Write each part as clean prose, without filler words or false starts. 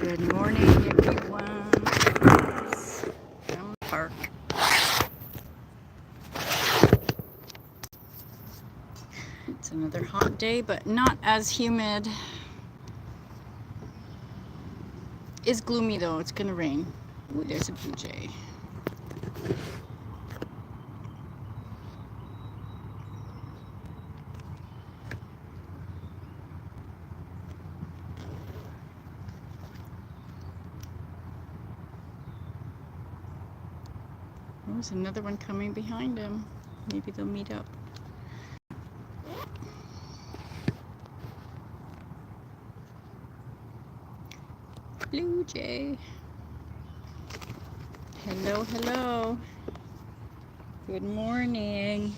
Good morning, everyone. Down the park. It's another hot day, but not as humid. It's gloomy though. It's gonna rain. Ooh, there's a blue jay. There's another one coming behind him. Maybe they'll meet up. Blue jay. Hello, hello. Good morning.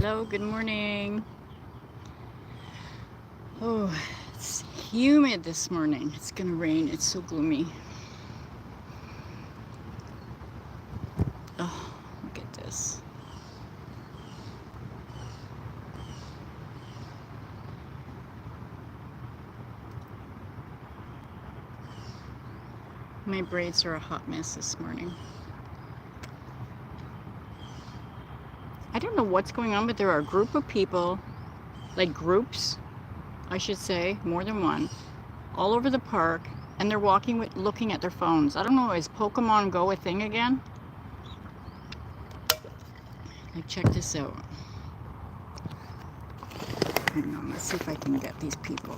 Hello, good morning. Oh, it's humid this morning. It's gonna rain. It's so gloomy. Oh, look at this. My braids are a hot mess this morning. I don't know what's going on, but there are a group of people, like groups, I should say, more than one, all over the park, and they're walking with, looking at their phones. I don't know, is Pokemon Go a thing again? Like, check this out. Hang on, let's see if I can get these people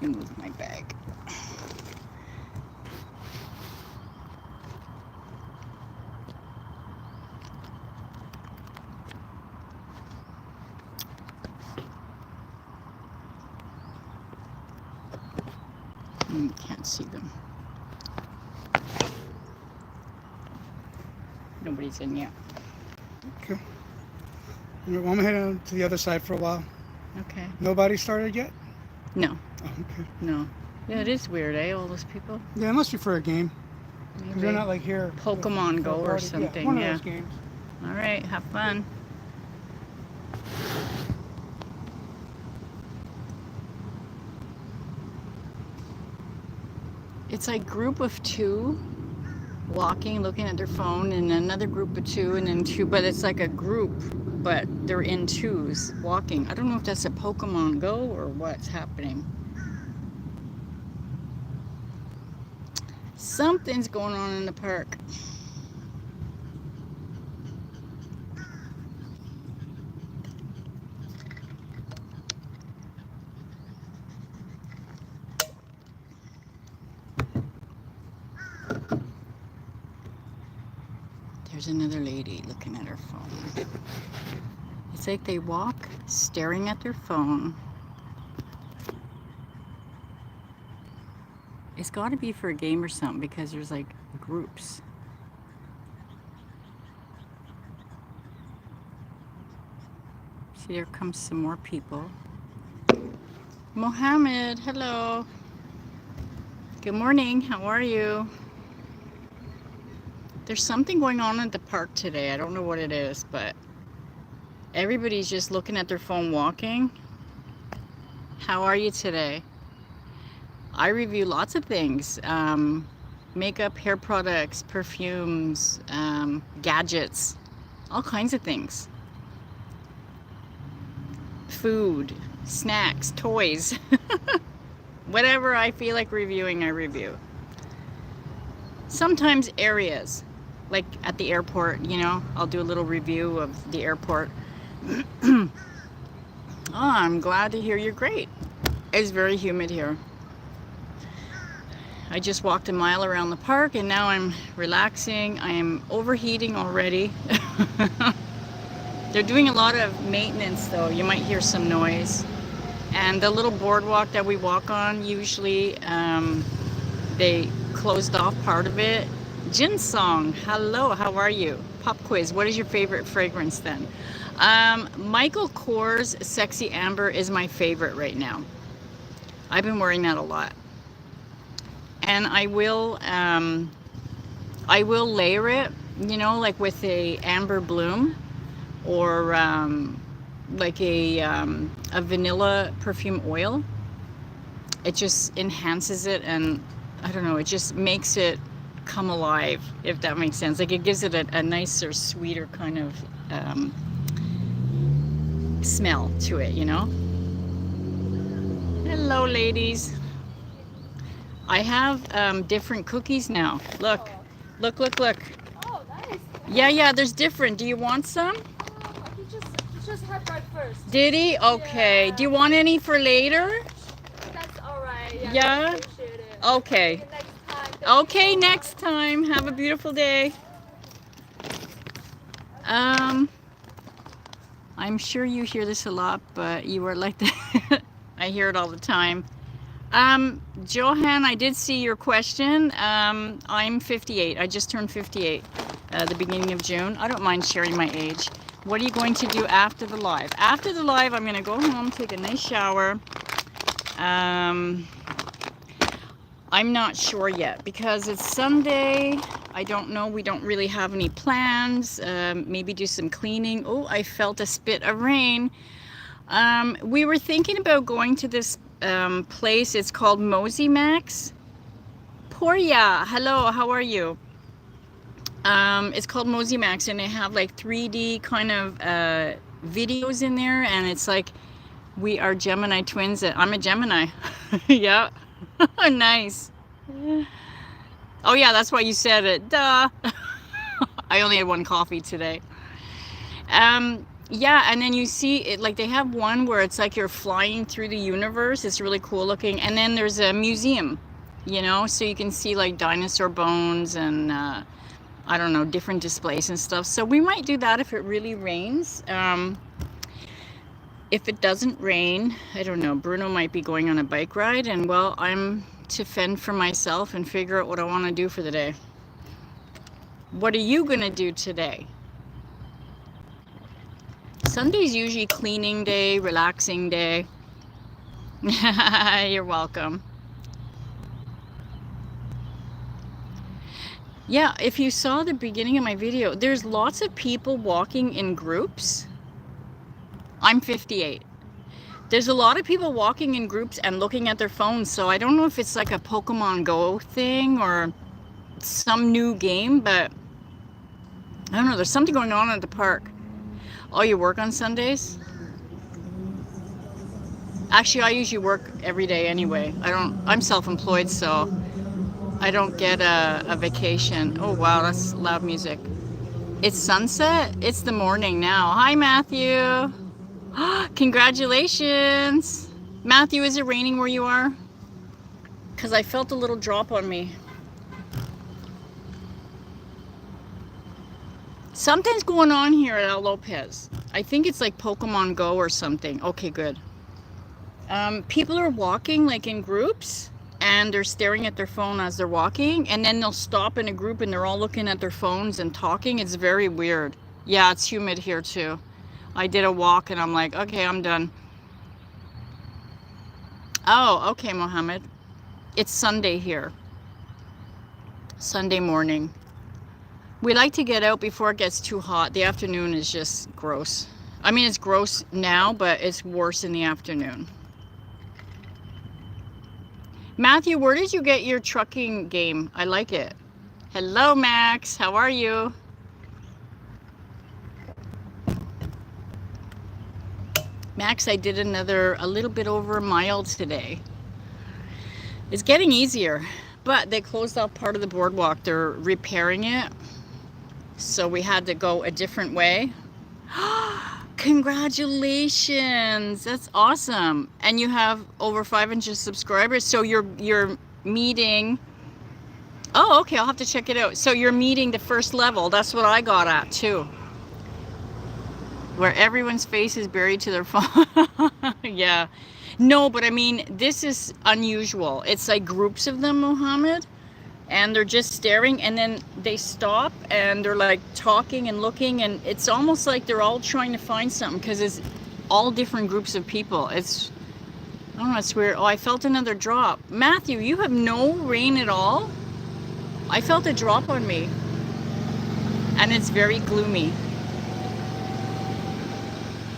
and move my bag. Can't see them. Nobody's in yet. Okay. I'm going to head on to the other side for a while. Okay. Nobody started yet? No. Oh, okay. No. Yeah, it is weird, eh? All those people. Yeah, it must be for a game. Because they're not like here. Pokemon Go or something. Yeah, one of those games. All right, have fun. It's like group of two walking, looking at their phone, and another group of two, and then two, but it's like a group, but they're in twos walking. I don't know if that's a Pokemon Go or what's happening. Something's going on in the park. There's another lady looking at her phone. It's like they walk staring at their phone. It's got to be for a game or something because there's like groups. See, there comes some more people. Mohammed, hello. Good morning, how are you? There's something going on at the park today. I don't know what it is, but everybody's just looking at their phone walking. How are you today? I review lots of things. Makeup, hair products, perfumes, gadgets, all kinds of things. Food, snacks, toys. Whatever I feel like reviewing, I review. Sometimes areas. Like at the airport, you know, I'll do a little review of the airport. Oh, I'm glad to hear you're great. It's very humid here. I just walked a mile around the park and now I'm relaxing. I am overheating already. They're doing a lot of maintenance though. You might hear some noise. And the little boardwalk that we walk on, usually they closed off part of it. Jin Song, hello, how are you? Pop quiz, what is your favorite fragrance then? Michael Kors Sexy Amber is my favorite right now. I've been wearing that a lot. And I will layer it, you know, like with a amber bloom, or like a vanilla perfume oil. It just enhances it, and I don't know, it just makes it come alive, if that makes sense. Like, it gives it a nicer, sweeter kind of smell to it, you know. Hello, ladies. I have different cookies now. Look, look, look, look. Oh, nice. Yeah, there's different. Do you want some? He just had breakfast. Did he? Okay. Yeah. Do you want any for later? That's alright. Yeah? I appreciate it. Okay. Maybe next time. Thank you Okay, so next time. Have a beautiful day. I'm sure you hear this a lot, but you are like that. I hear it all the time. Johan, I did see your question. I'm 58. I just turned 58 the beginning of June. I don't mind sharing my age. What are you going to do after the live? After the live, I'm going to go home, take a nice shower. I'm not sure yet because it's Sunday. I don't know. We don't really have any plans. Maybe do some cleaning. Oh, I felt a spit of rain. We were thinking about going to this place. It's called Mosey Max. Porya, hello, how are you? It's called Mosey Max, and they have like 3D kind of videos in there, and it's like we are Gemini twins. I'm a Gemini. Yeah. Nice. Oh yeah, that's why you said it. Duh. I only had one coffee today. Yeah, and then you see it, like they have one where it's like you're flying through the universe. It's really cool looking. And then there's a museum, you know, so you can see like dinosaur bones and I don't know, different displays and stuff. So we might do that if it really rains. If it doesn't rain, I don't know, Bruno might be going on a bike ride, and well, I'm to fend for myself and figure out what I want to do for the day. What are you gonna do today? Sunday's usually cleaning day, relaxing day. You're welcome. Yeah, if you saw the beginning of my video, there's lots of people walking in groups. I'm 58. There's a lot of people walking in groups and looking at their phones, so I don't know if it's like a Pokemon Go thing or some new game, but I don't know, there's something going on at the park. Oh, you work on Sundays? Actually, I usually work every day anyway. I'm self-employed, so I don't get a vacation. Oh wow, that's loud music. It's sunset? It's the morning now. Hi, Matthew. Congratulations. Matthew, is it raining where you are? Because I felt a little drop on me. Something's going on here at Lopez. I think it's like Pokemon Go or something. Okay, good. People are walking like in groups, and they're staring at their phone as they're walking, and then they'll stop in a group and they're all looking at their phones and talking. It's very weird. Yeah, it's humid here too. I did a walk and I'm like, okay, I'm done. Oh, okay, Mohammed. It's Sunday here. Sunday morning. We like to get out before it gets too hot. The afternoon is just gross. I mean, it's gross now, but it's worse in the afternoon. Matthew, where did you get your trucking game? I like it. Hello, Max. How are you? Max, I did a little bit over a mile today. It's getting easier, but they closed off part of the boardwalk. They're repairing it. So we had to go a different way. Congratulations, that's awesome. And you have over 500 subscribers, so you're meeting. Oh, okay, I'll have to check it out. So you're meeting the first level. That's what I got at too, where everyone's face is buried to their phone. Yeah, no, but I mean, this is unusual. It's like groups of them, Mohammed, and they're just staring, and then they stop and they're like talking and looking, and it's almost like they're all trying to find something because it's all different groups of people. It's I don't know, it's weird. Oh, I felt another drop. Matthew, you have no rain at all? I felt a drop on me. And it's very gloomy.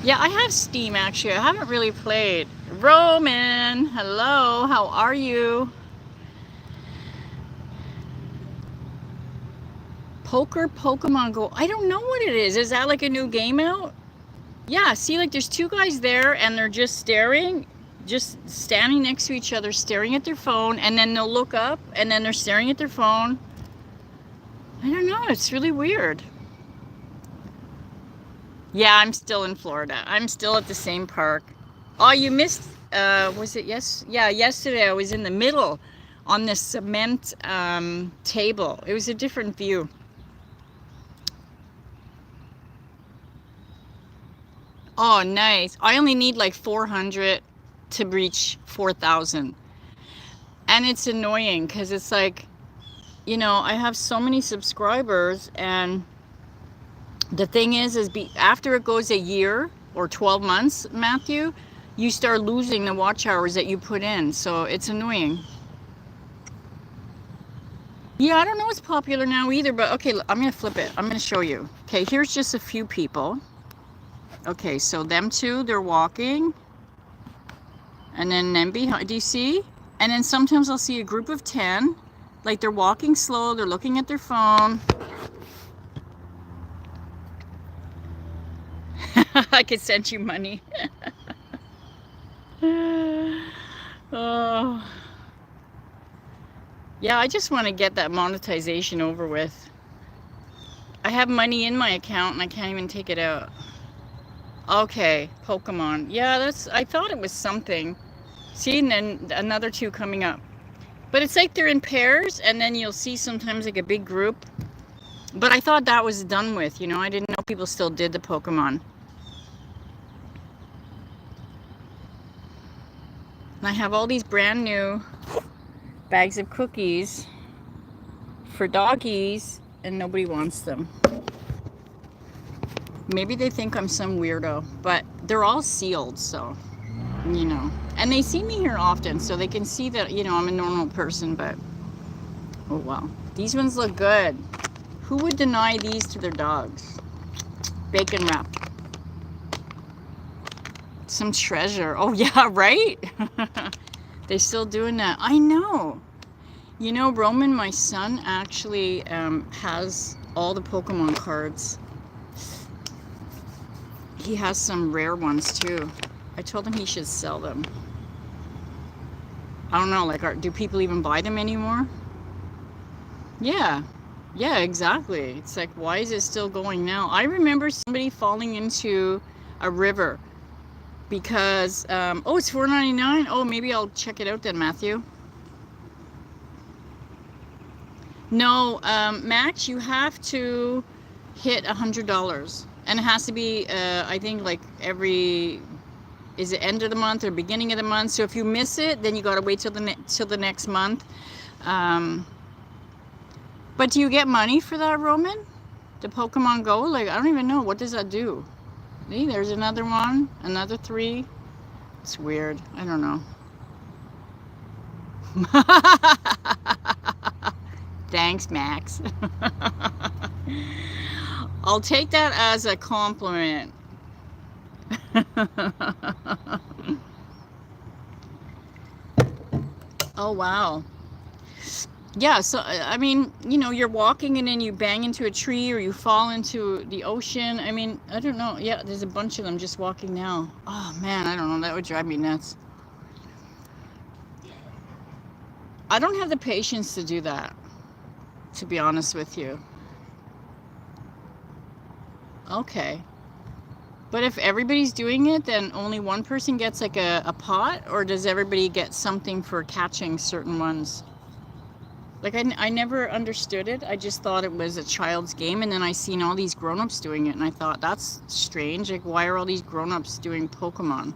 Yeah, I have Steam actually. I haven't really played. Roman, hello, how are you? Poker Pokemon Go. I don't know what it is. Is that like a new game out? Yeah, see, like there's two guys there and they're just staring, just standing next to each other, staring at their phone, and then they'll look up and then they're staring at their phone. I don't know, it's really weird. Yeah, I'm still in Florida. I'm still at the same park. Oh, you missed, was it yes? Yeah, yesterday I was in the middle on this cement table. It was a different view. Oh, nice. I only need like 400 to reach 4,000. And it's annoying because it's like, you know, I have so many subscribers, and the thing is after it goes a year or 12 months, Matthew, you start losing the watch hours that you put in. So it's annoying. Yeah, I don't know what's popular now either, but okay, I'm going to flip it. I'm going to show you. Okay, here's just a few people. Okay, so them two, they're walking. And then behind, do you see? And then sometimes I'll see a group of 10. Like they're walking slow, they're looking at their phone. I could send you money. Oh. Yeah, I just want to get that monetization over with. I have money in my account and I can't even take it out. Okay, Pokemon. Yeah, I thought it was something. See, and then another two coming up. But it's like they're in pairs, and then you'll see sometimes like a big group. But I thought that was done with, you know. I didn't know people still did the Pokemon. And I have all these brand new bags of cookies for doggies, and nobody wants them. Maybe they think I'm some weirdo, but they're all sealed, so, you know. And they see me here often, so they can see that, you know, I'm a normal person, but, oh well. These ones look good. Who would deny these to their dogs? Bacon wrap. Some treasure. Oh yeah, right? They still doing that. I know. You know, Roman, my son, actually has all the Pokemon cards. He has some rare ones too. I told him he should sell them. I don't know, like, do people even buy them anymore? Yeah. Yeah, exactly. It's like, why is it still going now? I remember somebody falling into a river because, oh, it's $4.99. Oh, maybe I'll check it out then, Matthew. No, Max, you have to hit $100. And it has to be, I think, like is it end of the month or beginning of the month? So if you miss it, then you got to wait till the next month. But do you get money for that, Roman? The Pokemon Go? Like, I don't even know. What does that do? See, there's another one. Another 3. It's weird. I don't know. Thanks, Max. I'll take that as a compliment. Oh, wow. Yeah, so, I mean, you know, you're walking and then you bang into a tree or you fall into the ocean. I mean, I don't know. Yeah, there's a bunch of them just walking now. Oh, man, I don't know. That would drive me nuts. I don't have the patience to do that, to be honest with you. Okay. But if everybody's doing it, then only one person gets like a pot, or does everybody get something for catching certain ones? Like, I never understood it. I just thought it was a child's game, and then I seen all these grown-ups doing it, and I thought, that's strange. Like, why are all these grown-ups doing Pokemon?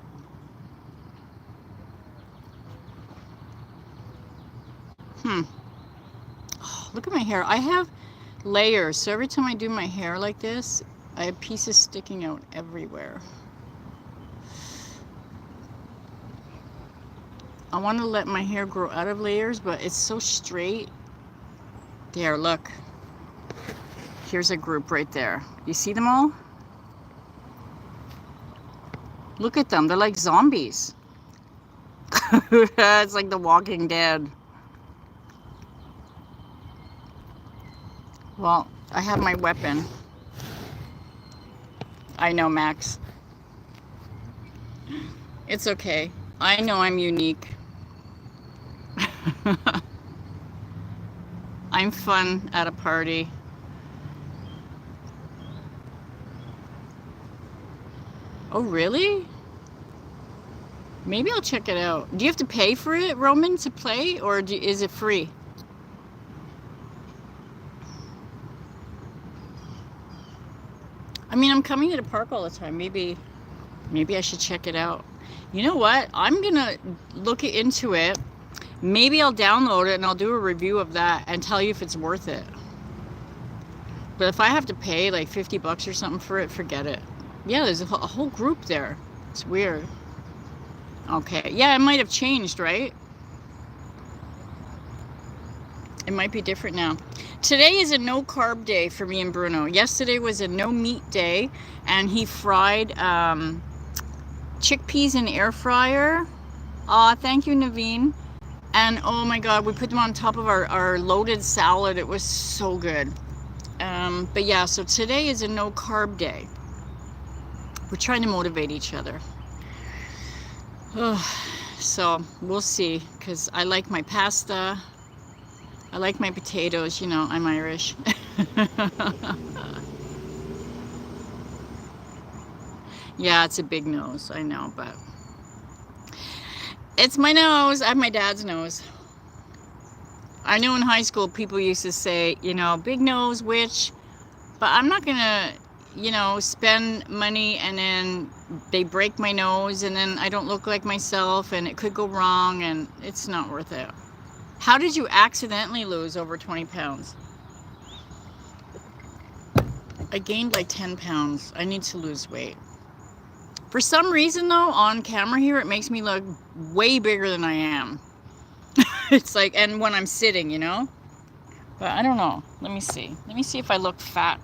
Oh, look at my hair. I have layers, so every time I do my hair like this, I have pieces sticking out everywhere. I want to let my hair grow out of layers, but it's so straight. There, look. Here's a group right there. You see them all? Look at them. They're like zombies. It's like The Walking Dead. Well, I have my weapon. I know, Max. It's okay. I know I'm unique. I'm fun at a party. Oh, really? Maybe I'll check it out. Do you have to pay for it, Roman, to play, or is it free? I mean, I'm coming to the park all the time. Maybe I should check it out. You know what? I'm gonna look into it. Maybe I'll download it and I'll do a review of that and tell you if it's worth it. But if I have to pay like 50 bucks or something for it, forget it. Yeah, there's a whole group there. It's weird. Okay, yeah, it might have changed, right? It might be different now. Today is a no carb day for me and Bruno. Yesterday was a no meat day, and he fried chickpeas in the air fryer. Aw, thank you, Naveen. And oh my God, we put them on top of our loaded salad. It was so good. But yeah, so today is a no carb day. We're trying to motivate each other. So we'll see, because I like my pasta. I like my potatoes, you know, I'm Irish. Yeah, it's a big nose, I know, but it's my nose. I have my dad's nose. I know in high school people used to say, you know, big nose witch, but I'm not gonna, you know, spend money and then they break my nose and then I don't look like myself and it could go wrong and it's not worth it. How did you accidentally lose over 20 pounds? I gained like 10 pounds. I need to lose weight. For some reason though, on camera here, it makes me look way bigger than I am. It's like, and when I'm sitting, you know? But I don't know. Let me see. Let me see if I look fat.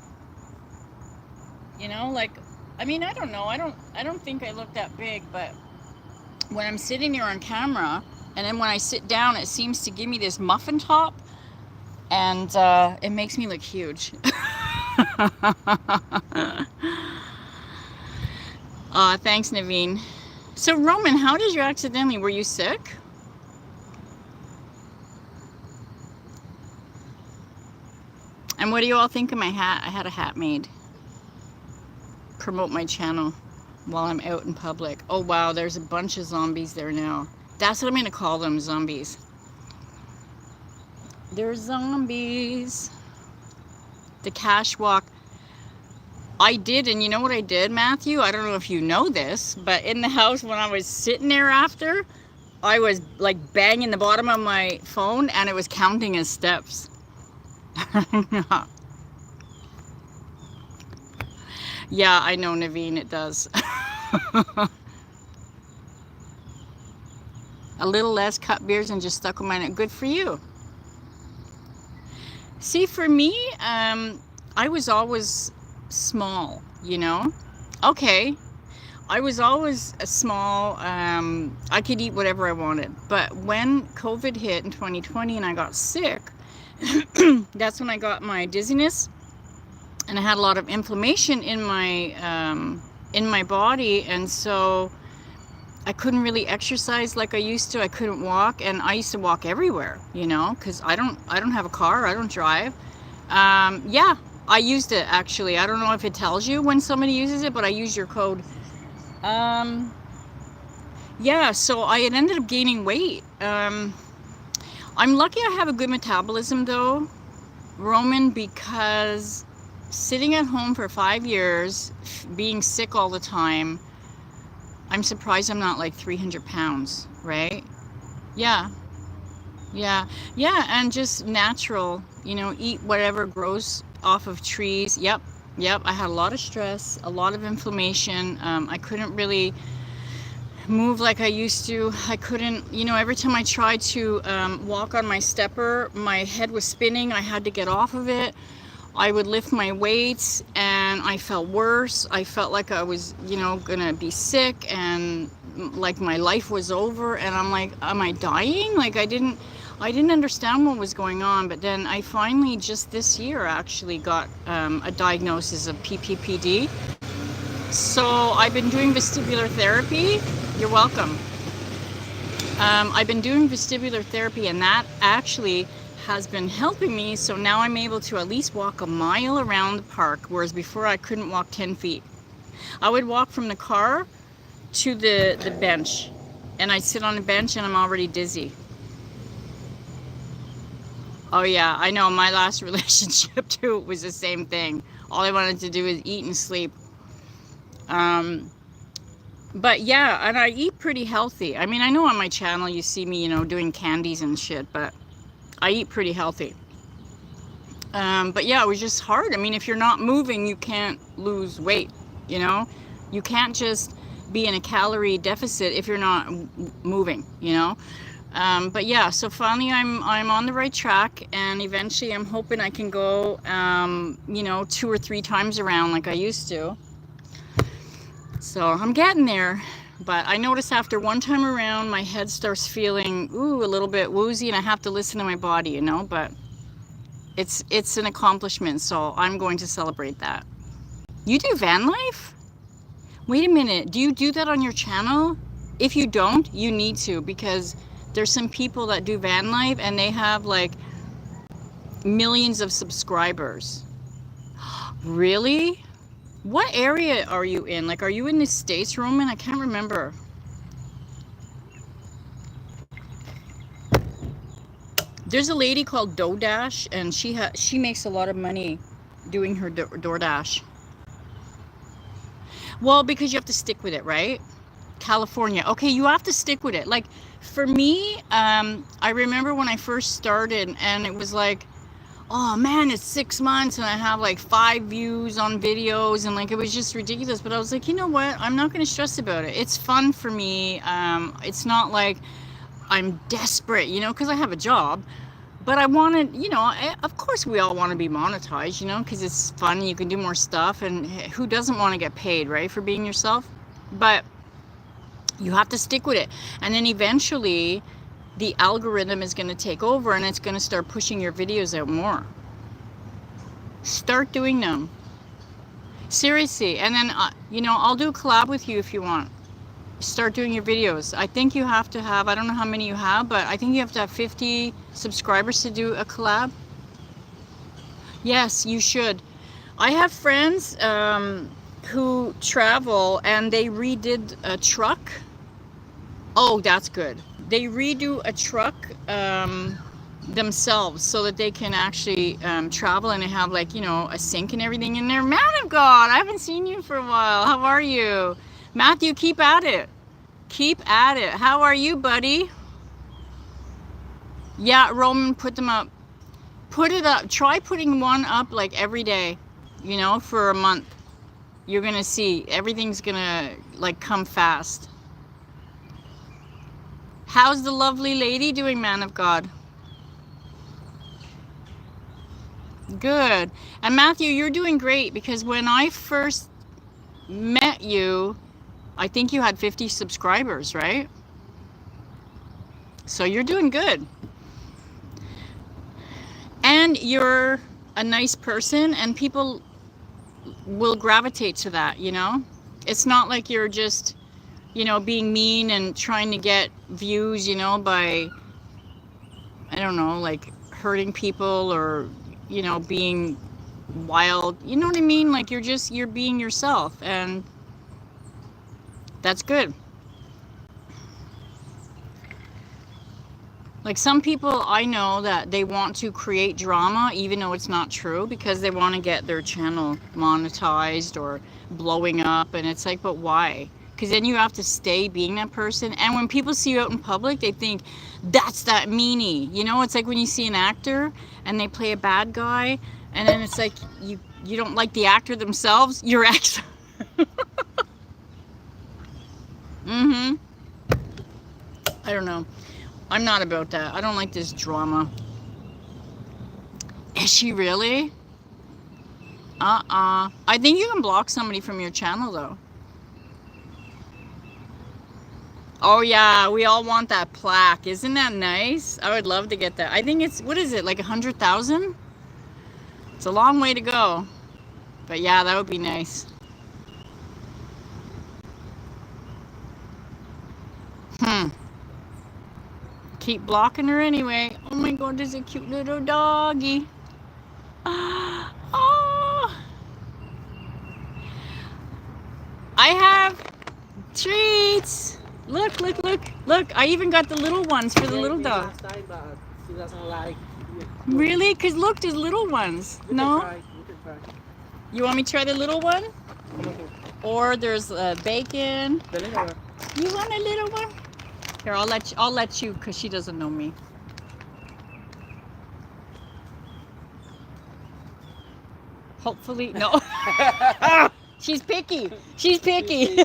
You know, like, I mean, I don't know. I don't think I look that big, but when I'm sitting there on camera, and then when I sit down, it seems to give me this muffin top, and it makes me look huge. Thanks, Naveen. So, Roman, how did you accidentally, were you sick? And what do you all think of my hat? I had a hat made. Promote my channel while I'm out in public. Oh, wow, there's a bunch of zombies there now. That's what I'm going to call them, zombies. They're zombies. The cash walk. I did, and you know what I did, Matthew? I don't know if you know this, but in the house when I was sitting there after, I was like banging the bottom of my phone and it was counting his steps. Yeah, I know, Naveen, it does. A little less cut beers and just stuck with mine. Good for you. See, for me, I was always small, you know? Okay, I was always a small, I could eat whatever I wanted. But when COVID hit in 2020 and I got sick, that's when I got my dizziness and I had a lot of inflammation in my body, and so I couldn't really exercise like I used to. I couldn't walk, and I used to walk everywhere, you know, because I don't have a car. I don't drive. Yeah, I used it actually. I don't know if it tells you when somebody uses it, but I use your code. Yeah, so I had ended up gaining weight. I'm lucky I have a good metabolism though, Roman, because sitting at home for 5 years, being sick all the time, I'm surprised I'm not like 300 pounds, right? Yeah, and just natural, you know, eat whatever grows off of trees. Yep, I had a lot of stress, a lot of inflammation. I couldn't really move like I used to. I couldn't, every time I tried to walk on my stepper, my head was spinning. I had to get off of it. I would lift my weights and I felt worse. I felt like I was, gonna be sick and like my life was over. And I'm like, am I dying? Like I didn't understand what was going on. But then I finally just this year actually got a diagnosis of PPPD. So I've been doing vestibular therapy. You're welcome. I've been doing vestibular therapy, and that actually has been helping me. So now I'm able to at least walk a mile around the park, whereas before I couldn't walk 10 feet. I would walk from the car to the bench, and I'd sit on the bench and I'm already dizzy. Oh yeah, I know, my last relationship too was the same thing. All I wanted to do was eat and sleep. But yeah, and I eat pretty healthy. I mean, I know on my channel you see me, doing candies and shit, but I eat pretty healthy. But yeah, it was just hard. I mean, if you're not moving, you can't lose weight, You can't just be in a calorie deficit if you're not moving, But yeah, so finally I'm on the right track, and eventually I'm hoping I can go, 2 or 3 times around like I used to. So I'm getting there, but I notice after one time around, my head starts feeling, a little bit woozy, and I have to listen to my body, but it's an accomplishment, so I'm going to celebrate that. You do van life? Wait a minute, do you do that on your channel? If you don't, you need to, because there's some people that do van life and they have like millions of subscribers. Really? What area are you in? Like, are you in the States, Roman? I can't remember. There's a lady called DoorDash, and she makes a lot of money doing her DoorDash. Well, because you have to stick with it, right? California. Okay, you have to stick with it. Like, for me, I remember when I first started, and it was like, oh man, it's 6 months and I have like 5 views on videos, and like it was just ridiculous. But I was like, you know what, I'm not going to stress about it. It's fun for me. It's not like I'm desperate, because I have a job. But I wanted, of course we all want to be monetized, because it's fun, you can do more stuff, and who doesn't want to get paid, right, for being yourself? But you have to stick with it, and then eventually the algorithm is going to take over, and it's going to start pushing your videos out more. Start doing them. Seriously. And then, I'll do a collab with you if you want. Start doing your videos. I think you have to have, I don't know how many you have, but I think you have to have 50 subscribers to do a collab. Yes, you should. I have friends who travel, and they redid a truck. Oh, that's good. They redo a truck themselves so that they can actually travel, and they have like, a sink and everything in there. Man of God, I haven't seen you for a while. How are you? Matthew, keep at it. Keep at it. How are you, buddy? Yeah, Roman, put them up. Put it up. Try putting one up like every day, for a month. You're going to see. Everything's going to like come fast. How's the lovely lady doing, man of God? Good. And Matthew, you're doing great, because when I first met you, I think you had 50 subscribers, right? So you're doing good. And you're a nice person, and people will gravitate to that, It's not like you're just, being mean and trying to get views, by, I don't know, like hurting people or, being wild. You know what I mean? Like you're being yourself, and that's good. Like some people I know that they want to create drama even though it's not true, because they want to get their channel monetized or blowing up, and it's like, but why? Because then you have to stay being that person, and when people see you out in public, they think that's that meanie. It's like when you see an actor and they play a bad guy, and then it's like you don't like the actor themselves, your ex. I don't know. I'm not about that. I don't like this drama. Is she really? I think you can block somebody from your channel though. Oh yeah, we all want that plaque. Isn't that nice? I would love to get that. I think it's, what is it, like 100,000? It's a long way to go. But yeah, that would be nice. Keep blocking her anyway. Oh my god, there's a cute little doggy. Oh, I have treats. Look, look, look, look. I even got the little ones for the little dog. She doesn't like. Really? Because look, there's little ones. No? You want me to try the little one? Or there's bacon. The little one. You want a little one? Here, I'll let you, because she doesn't know me. Hopefully, no. She's picky. She's picky.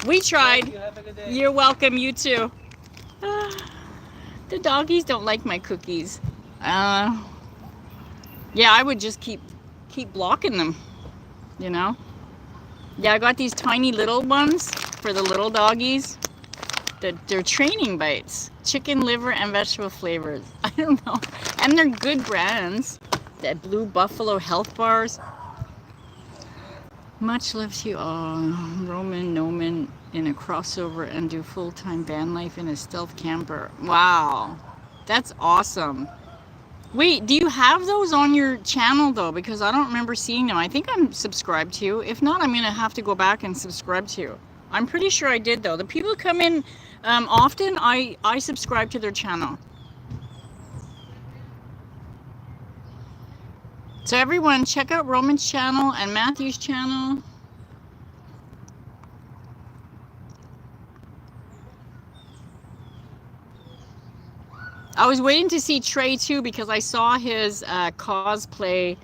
We tried. You have a good day. You're welcome. You too. The doggies don't like my cookies. Yeah, I would just keep blocking them. You know. Yeah, I got these tiny little ones for the little doggies. They're training bites. Chicken, liver, and vegetable flavors. I don't know. And they're good brands. That Blue Buffalo health bars. Much love to you all. Roman Noman in a crossover and do full-time van life in a stealth camper. Wow. That's awesome. Wait, do you have those on your channel though? Because I don't remember seeing them. I think I'm subscribed to you. If not, I'm going to have to go back and subscribe to you. I'm pretty sure I did though. The people who come in often, I subscribe to their channel. So everyone, check out Roman's channel and Matthew's channel. I was waiting to see Trey too because I saw his cosplay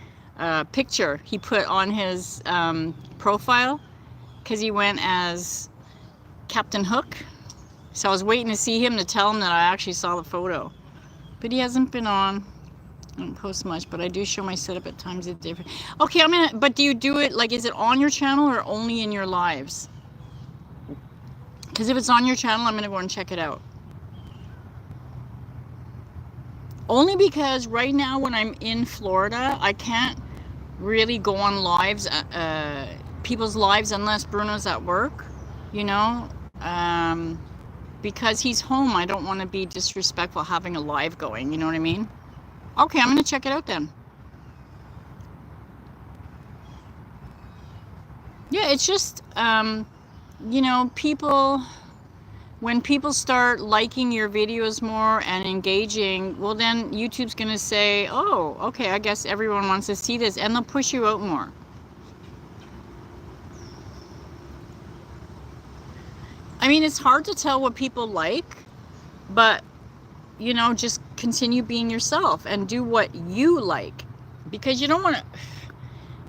picture he put on his profile because he went as Captain Hook. So I was waiting to see him to tell him that I actually saw the photo. But he hasn't been on. I don't post much, but I do show my setup at times. It's different. Okay, but do you do it, like, is it on your channel or only in your lives? Because if it's on your channel, I'm going to go and check it out. Only because right now when I'm in Florida, I can't really go on lives, people's lives, unless Bruno's at work, you know? Because he's home, I don't want to be disrespectful having a live going, you know what I mean? Okay, I'm going to check it out then. Yeah, it's just, you know, when people start liking your videos more and engaging, well then YouTube's going to say, oh, okay, I guess everyone wants to see this, and they'll push you out more. I mean, it's hard to tell what people like, but, you know, just continue being yourself and do what you like, because you don't want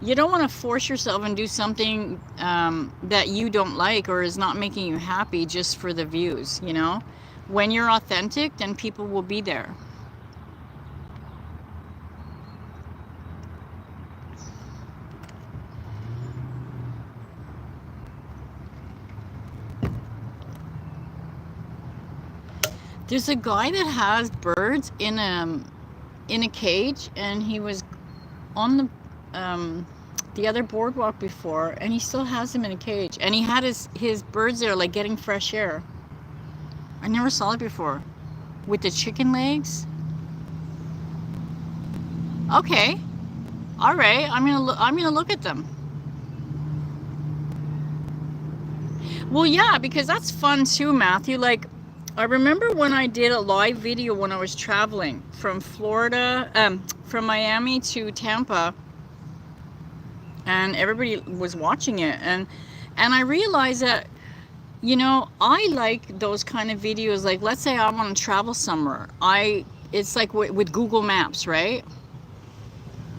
to force yourself and do something that you don't like or is not making you happy just for the views, you know? When you're authentic, then people will be there. There's a guy that has birds in a cage, and he was on the other boardwalk before, and he still has them in a cage, and he had his birds there, like, getting fresh air. I never saw it before. With the chicken legs. Okay, all right, I'm gonna look at them. Well, yeah, because that's fun too, Matthew. Like, I remember when I did a live video when I was traveling from Florida, from Miami to Tampa, and everybody was watching it, and I realized that, you know, I like those kind of videos. Like, let's say I want to travel somewhere, it's like with Google Maps, right?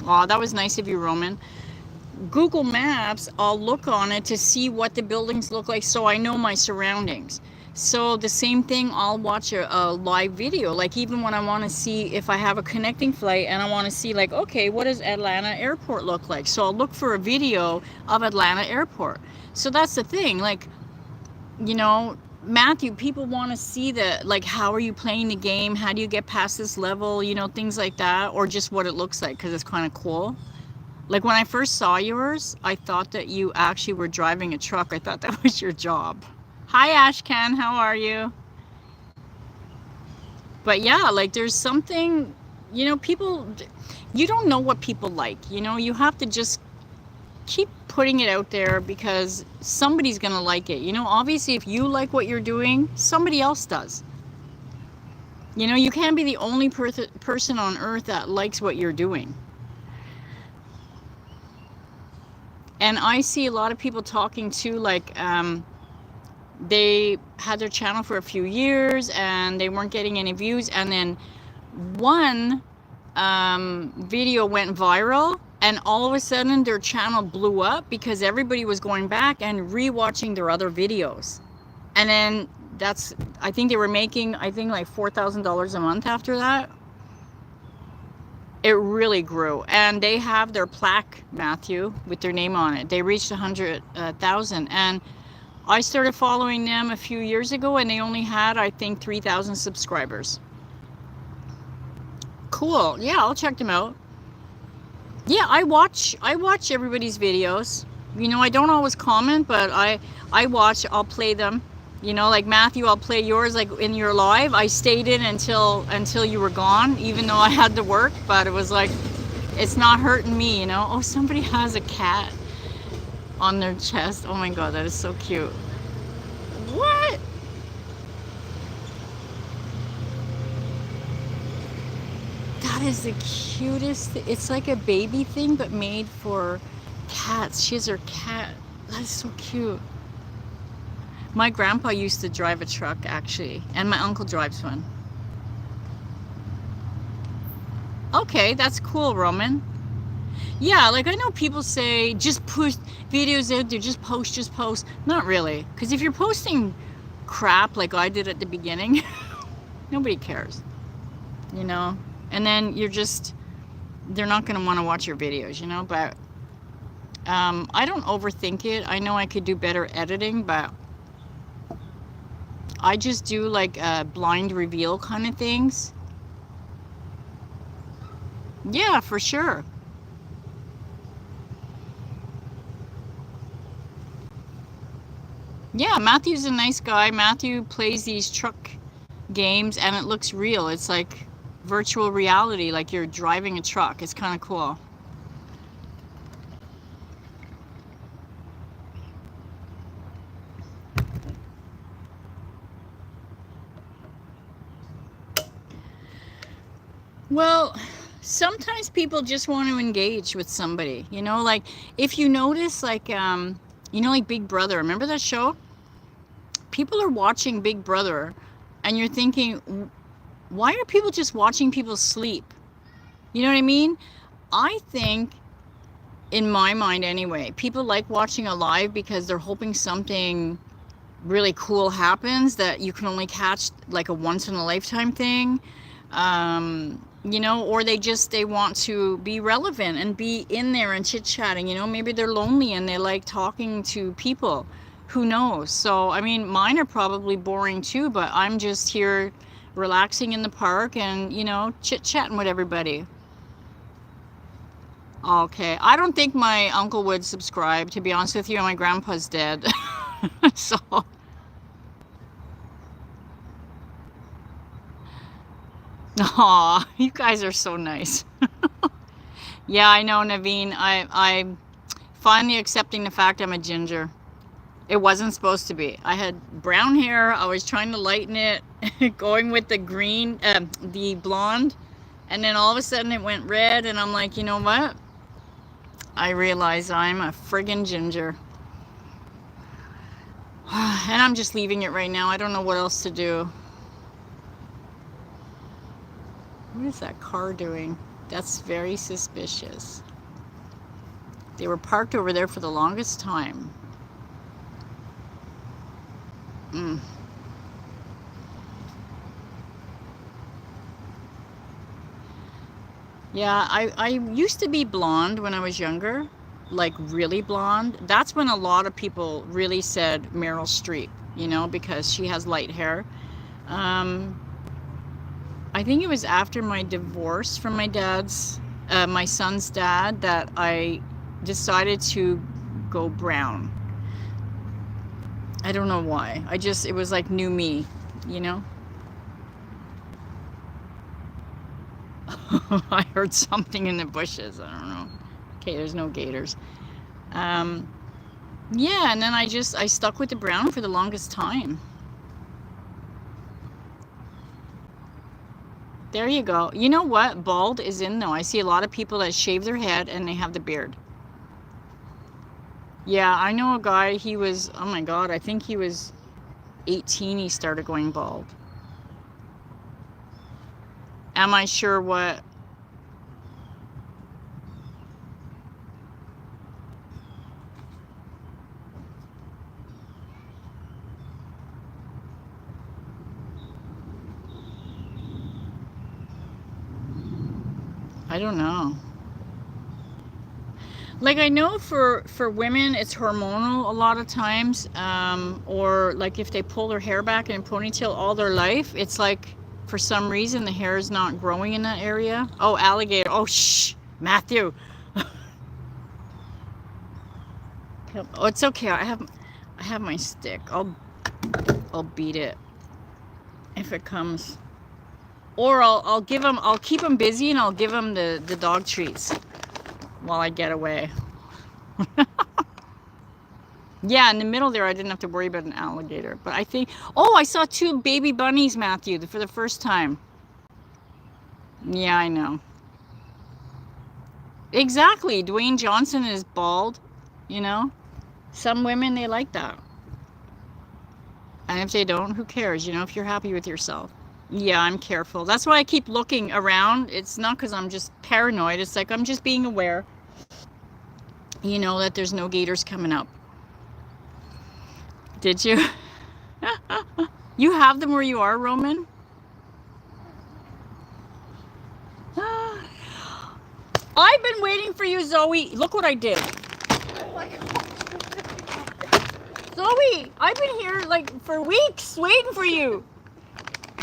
Oh, that was nice of you, Roman. Google Maps, I'll look on it to see what the buildings look like, so I know my surroundings. So the same thing, I'll watch a live video. Like even when I want to see if I have a connecting flight and I want to see like, okay, what does Atlanta airport look like? So I'll look for a video of Atlanta airport. So that's the thing, like, you know, Matthew, people want to see the, like, how are you playing the game? How do you get past this level? You know, things like that, or just what it looks like because it's kind of cool. Like when I first saw yours, I thought that you actually were driving a truck. I thought that was your job. Hi, Ashkan, how are you? But yeah, like there's something, you know, people, you don't know what people like, you know, you have to just keep putting it out there because somebody's gonna like it. You know, obviously if you like what you're doing, somebody else does. You know, you can't be the only person on earth that likes what you're doing. And I see a lot of people talking too, like, they had their channel for a few years and they weren't getting any views, and then one video went viral and all of a sudden their channel blew up because everybody was going back and rewatching their other videos. And then that's, I think they were making, I think like $4,000 a month after that. It really grew, and they have their plaque, Matthew, with their name on it. They reached 100,000, and I started following them a few years ago, and they only had, I think, 3,000 subscribers. Cool. Yeah, I'll check them out. Yeah, I watch everybody's videos. You know, I don't always comment, but I watch. I'll play them. You know, like Matthew, I'll play yours like in your live. I stayed in until you were gone, even though I had to work, but it was like, it's not hurting me, you know. Oh, somebody has a cat on their chest. Oh my God, that is so cute. What? That is the cutest. It's like a baby thing, but made for cats. She has her cat. That is so cute. My grandpa used to drive a truck, actually, and my uncle drives one. Okay, that's cool, Roman. Yeah, like I know people say just push videos out there, just post. Not really, because if you're posting crap like I did at the beginning, nobody cares, you know. And then they're not going to want to watch your videos, you know. But I don't overthink it. I know I could do better editing, but I just do like blind reveal kind of things. Yeah, for sure. Yeah, Matthew's a nice guy. Matthew plays these truck games and it looks real. It's like virtual reality, like you're driving a truck. It's kind of cool. Well, sometimes people just want to engage with somebody, you know, like if you notice, like, you know, like Big Brother, remember that show? People are watching Big Brother and you're thinking, why are people just watching people sleep? You know what I mean? I think, in my mind anyway, people like watching a live because they're hoping something really cool happens that you can only catch like a once in a lifetime thing. You know, or they want to be relevant and be in there and chit-chatting, you know. Maybe they're lonely and they like talking to people. Who knows? So, I mean, mine are probably boring too, but I'm just here relaxing in the park and, you know, chit-chatting with everybody. Okay. I don't think my uncle would subscribe, to be honest with you. My grandpa's dead. So... Aw, you guys are so nice. Yeah, I know, Naveen. I'm finally accepting the fact I'm a ginger. It wasn't supposed to be. I had brown hair. I was trying to lighten it, going with the green, the blonde. And then all of a sudden it went red. And I'm like, you know what? I realize I'm a friggin' ginger. And I'm just leaving it right now. I don't know what else to do. What is that car doing? That's very suspicious. They were parked over there for the longest time. Yeah, I used to be blonde when I was younger, like really blonde. That's when a lot of people really said Meryl Streep, you know, because she has light hair. Um, I think it was after my divorce from my son's dad, that I decided to go brown. I don't know why. It was like new me, you know? I heard something in the bushes. I don't know. Okay, there's no gators. Um, yeah, and then I stuck with the brown for the longest time. There you go. You know what? Bald is in though. I see a lot of people that shave their head and they have the beard. Yeah, I know a guy, he was, oh my God, I think he was 18, he started going bald. Am I sure what? I don't know. Like I know for women it's hormonal a lot of times, or like if they pull their hair back in a ponytail all their life, it's like for some reason the hair is not growing in that area. Oh, alligator. Oh, shh, Matthew. Oh, it's okay. I have my stick. I'll beat it if it comes. Or I'll keep them busy and I'll give them the dog treats while I get away. Yeah, in the middle there, I didn't have to worry about an alligator. But I think, oh, I saw 2 baby bunnies, Matthew, for the first time. Yeah, I know. Exactly. Dwayne Johnson is bald, you know? Some women, they like that. And if they don't, who cares? You know, if you're happy with yourself. Yeah, I'm careful. That's why I keep looking around. It's not because I'm just paranoid. It's like I'm just being aware, you know, that there's no gators coming up. Did you? You have them where you are, Roman? I've been waiting for you, Zoe. Look what I did. Zoe, I've been here like for weeks waiting for you.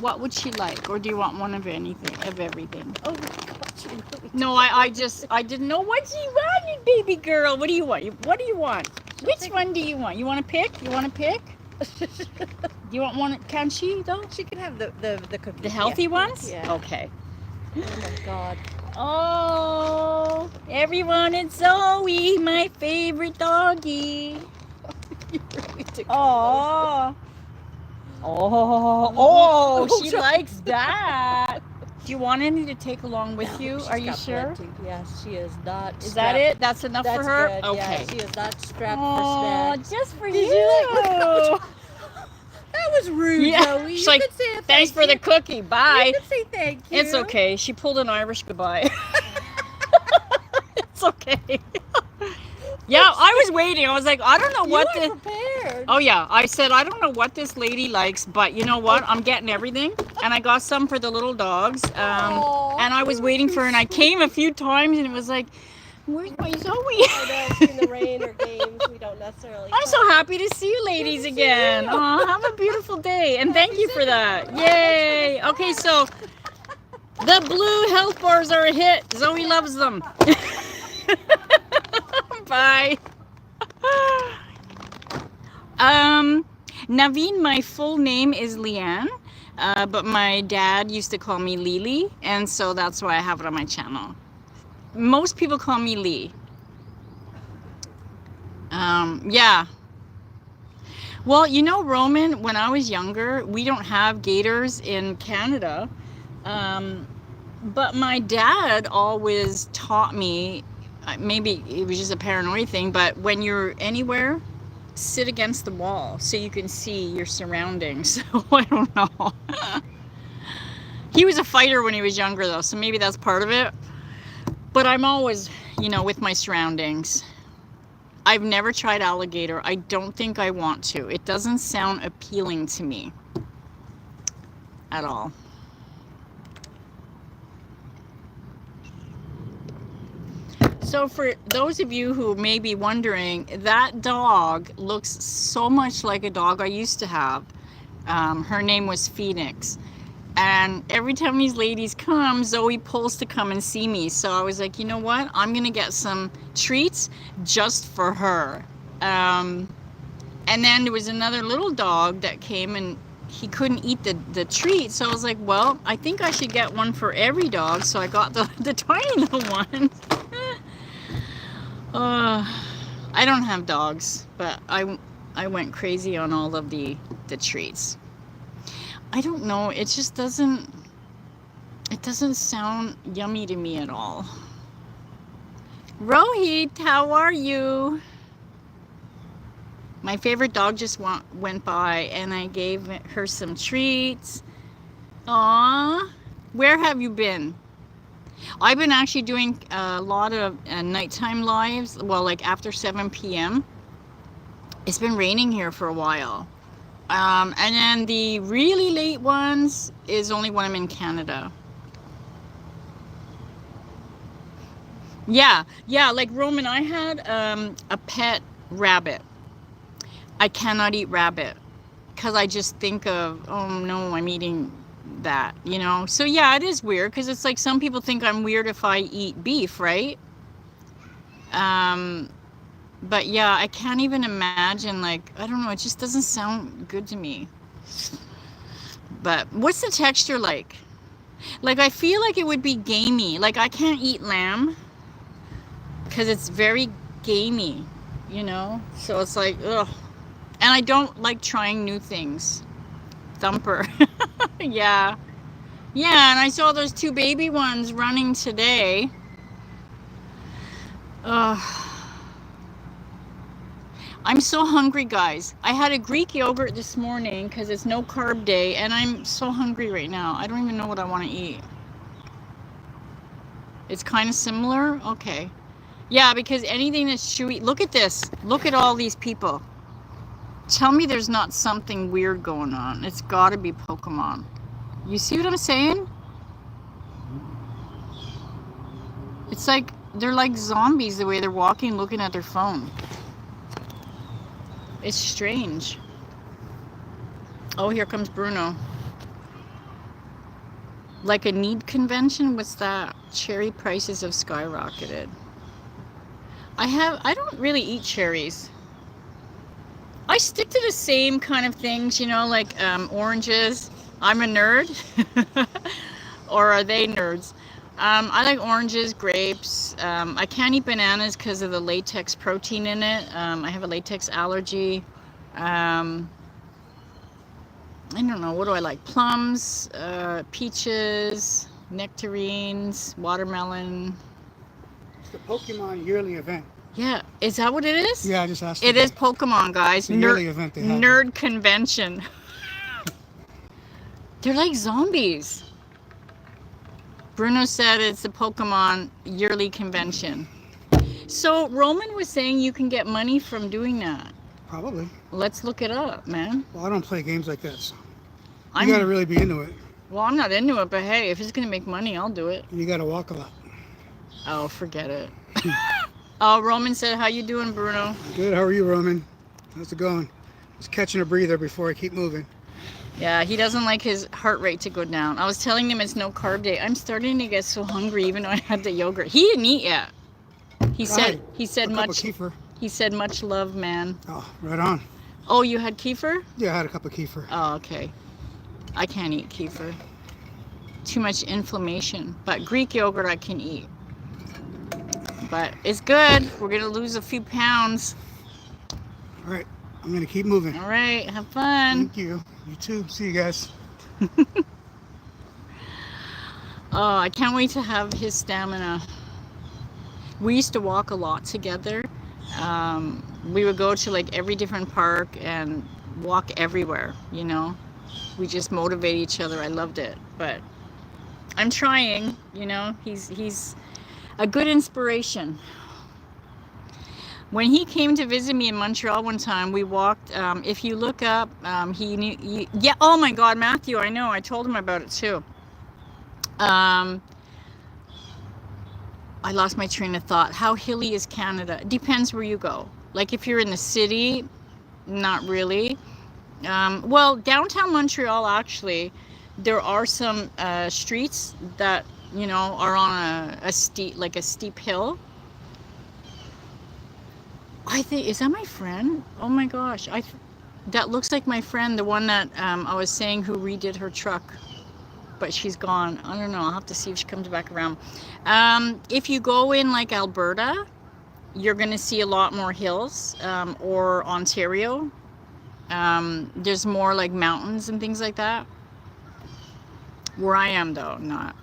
What would she like? Or do you want one of anything, of everything? Oh my God, you really No, I didn't know what she wanted, baby girl. What do you want? What do you want? Which one do you want? You want to pick? You want to pick? Do you want one? Can she though? She can have the cookie. The healthy ones? Yeah. Okay. Oh my God. Oh, everyone, it's Zoe, my favorite doggy. You really took Oh. Oh, she likes that. Do you want any to take along with you? Are you sure? Yes, she is not. Is that it? That's enough for her? Good. Okay. Yeah, she is not strapped Oh, for snacks. just for Did you. you like? That was rude, Yeah. Zoe. She's You like, could say a thanks for the cookie. Bye. You could say thank you. It's okay. She pulled an Irish goodbye. It's okay. Yeah, I was waiting. I was like, I don't know what You were the. prepared. Oh yeah, I said I don't know what this lady likes, but you know what? I'm getting everything, and I got some for the little dogs. Aw, And I was waiting for her, and I came a few times, and it was like, where's my Zoe? I know, it's in the rain or games. We don't necessarily. I'm so happy to see you ladies again. Oh, have a beautiful day, and thank you for that. Yay! Okay, so the blue health bars are a hit. Zoe loves them. Bye. Naveen, my full name is Leanne, but my dad used to call me Lily, and so that's why I have it on my channel. Most people call me Lee. Yeah. Well, you know, Roman, when I was younger, we don't have gators in Canada, but my dad always taught me, maybe it was just a paranoid thing, but when you're anywhere, sit against the wall so you can see your surroundings. So I don't know. He was a fighter when he was younger though, so maybe that's part of it. But I'm always, you know, with my surroundings. I've never tried alligator. I don't think I want to. It doesn't sound appealing to me at all. So for those of you who may be wondering, that dog looks so much like a dog I used to have. Her name was Phoenix. And every time these ladies come, Zoe pulls to come and see me. So I was like, you know what? I'm going to get some treats just for her. And then there was another little dog that came and he couldn't eat the treat. So I was like, well, I think I should get one for every dog. So I got the tiny little one. I don't have dogs, but I went crazy on all of the treats. I don't know, it just doesn't sound yummy to me at all. Rohit, how are you? My favorite dog just went by and I gave her some treats. Aww, where have you been? I've been actually doing a lot of nighttime lives, well, like after 7 p.m. It's been raining here for a while. And then the really late ones is only when I'm in Canada. Yeah, like Roman, I had a pet rabbit. I cannot eat rabbit because I just think of, oh no, I'm eating that, you know? So yeah, it is weird because it's like some people think I'm weird if I eat beef, right? But yeah, I can't even imagine, like, I don't know, it just doesn't sound good to me. But what's the texture like? Like, I feel like it would be gamey. Like, I can't eat lamb because it's very gamey, you know? So it's like, ugh. And I don't like trying new things. Thumper. Yeah. Yeah, and I saw those 2 baby ones running today. Ugh. I'm so hungry, guys. I had a Greek yogurt this morning because it's no carb day, and I'm so hungry right now. I don't even know what I want to eat. It's kind of similar? Okay. Yeah, because anything that's chewy... Look at this. Look at all these people. Tell me there's not something weird going on. It's got to be Pokemon. You see what I'm saying? It's like... They're like zombies the way they're walking, looking at their phone. It's strange. Oh, here comes Bruno. Like a need convention? What's that? Cherry prices have skyrocketed. I don't really eat cherries. I stick to the same kind of things, you know, like oranges. I'm a nerd. Or are they nerds? I like oranges, grapes. I can't eat bananas because of the latex protein in it. I have a latex allergy. I don't know, what do I like? Plums, peaches, nectarines, watermelon. It's the Pokemon yearly event. Yeah, is that what it is? Yeah, I just asked. It is Pokemon, guys. The yearly event they have. Nerd convention. They're like zombies. Bruno said it's the Pokemon yearly convention. So Roman was saying you can get money from doing that. Probably. Let's look it up, man. Well, I don't play games like that. So you gotta really be into it. Well, I'm not into it, but hey, if it's gonna make money, I'll do it. And you gotta walk a lot. Oh, forget it. Oh, Roman said, how you doing, Bruno? Good, how are you, Roman? How's it going? Just catching a breather before I keep moving. Yeah, he doesn't like his heart rate to go down. I was telling him it's no carb day. I'm starting to get so hungry even though I had the yogurt. He didn't eat yet. He said much love, man. Oh, right on. Oh, you had kefir? Yeah, I had a cup of kefir. Oh, okay. I can't eat kefir. Too much inflammation. But Greek yogurt I can eat. But it's good. We're going to lose a few pounds. All right. I'm going to keep moving. All right. Have fun. Thank you. You too. See you guys. Oh, I can't wait to have his stamina. We used to walk a lot together. We would go to like every different park and walk everywhere, you know. We just motivate each other. I loved it. But I'm trying, you know. He's a good inspiration. When he came to visit me in Montreal one time, we walked, if you look up, yeah, oh my God, Matthew, I know, I told him about it too. I lost my train of thought. How hilly is Canada? Depends where you go. Like if you're in the city, not really. Well, downtown Montreal, actually, there are some streets that, you know, are on a steep, like a steep hill. I think, is that my friend? Oh my gosh. That looks like my friend, the one that I was saying who redid her truck, but she's gone. I don't know. I'll have to see if she comes back around. If you go in like Alberta, you're going to see a lot more hills, or Ontario. There's more like mountains and things like that. Where I am though, not.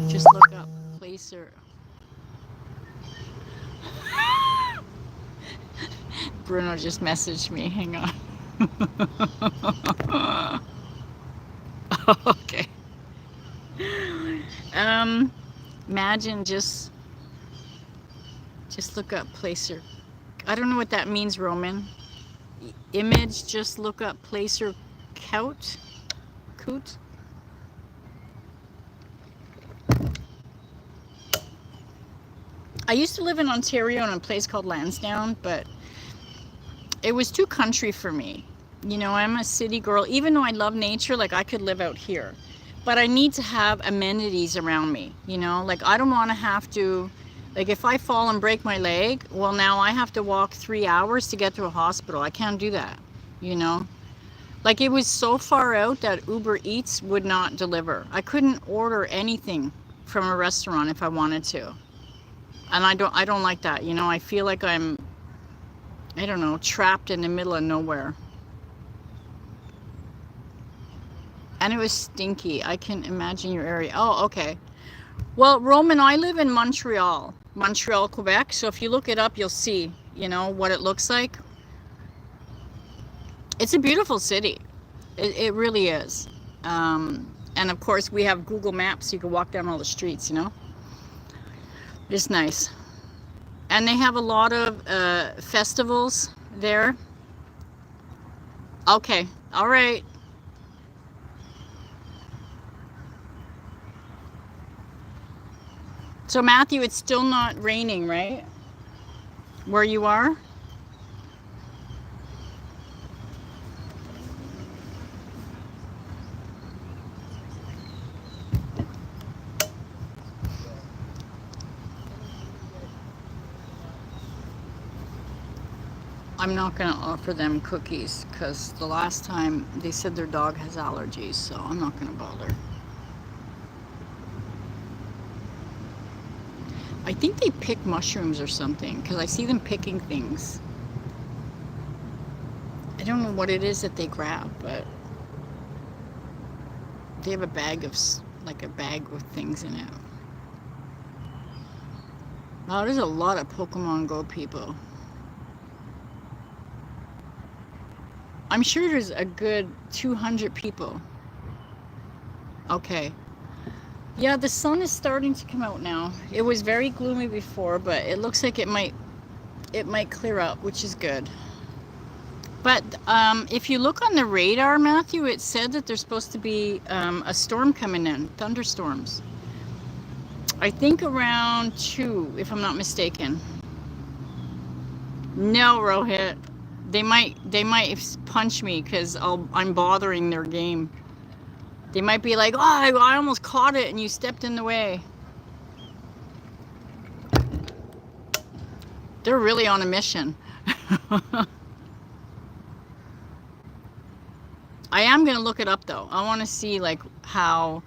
Just look up Placer. Bruno just messaged me. Hang on. Okay. Imagine just look up Placer. I don't know what that means, Roman. Image, just look up Placer Cout. Coot. I used to live in Ontario in a place called Lansdowne, but it was too country for me. You know, I'm a city girl. Even though I love nature, like I could live out here. But I need to have amenities around me, you know? Like I don't want to have to, like if I fall and break my leg, well now I have to walk 3 hours to get to a hospital. I can't do that, you know? Like it was so far out that Uber Eats would not deliver. I couldn't order anything from a restaurant if I wanted to. And I don't like that, you know? I feel like I'm, I don't know, trapped in the middle of nowhere. And it was stinky. I can imagine your area. Oh, okay. Well, Roman, I live in Montreal, Quebec. So if you look it up, you'll see, you know, what it looks like. It's a beautiful city. It really is. And of course, we have Google Maps, so you can walk down all the streets, you know. It's nice. And they have a lot of festivals there. Okay. All right. So Matthew, it's still not raining, right? Where you are? I'm not going to offer them cookies because the last time they said their dog has allergies, so I'm not going to bother. I think they pick mushrooms or something because I see them picking things. I don't know what it is that they grab, but they have a bag of, like a bag with things in it. Wow, there's a lot of Pokemon Go people. I'm sure there's a good 200 people. Okay. Yeah, the sun is starting to come out now. It was very gloomy before, but it looks like it might clear up, which is good. But if you look on the radar, Matthew, it said that there's supposed to be a storm coming in, thunderstorms. I think around 2, if I'm not mistaken. No, Rohit. They might punch me because I'm bothering their game. They might be like, oh, I almost caught it and you stepped in the way. They're really on a mission. I am going to look it up though. I want to see like how,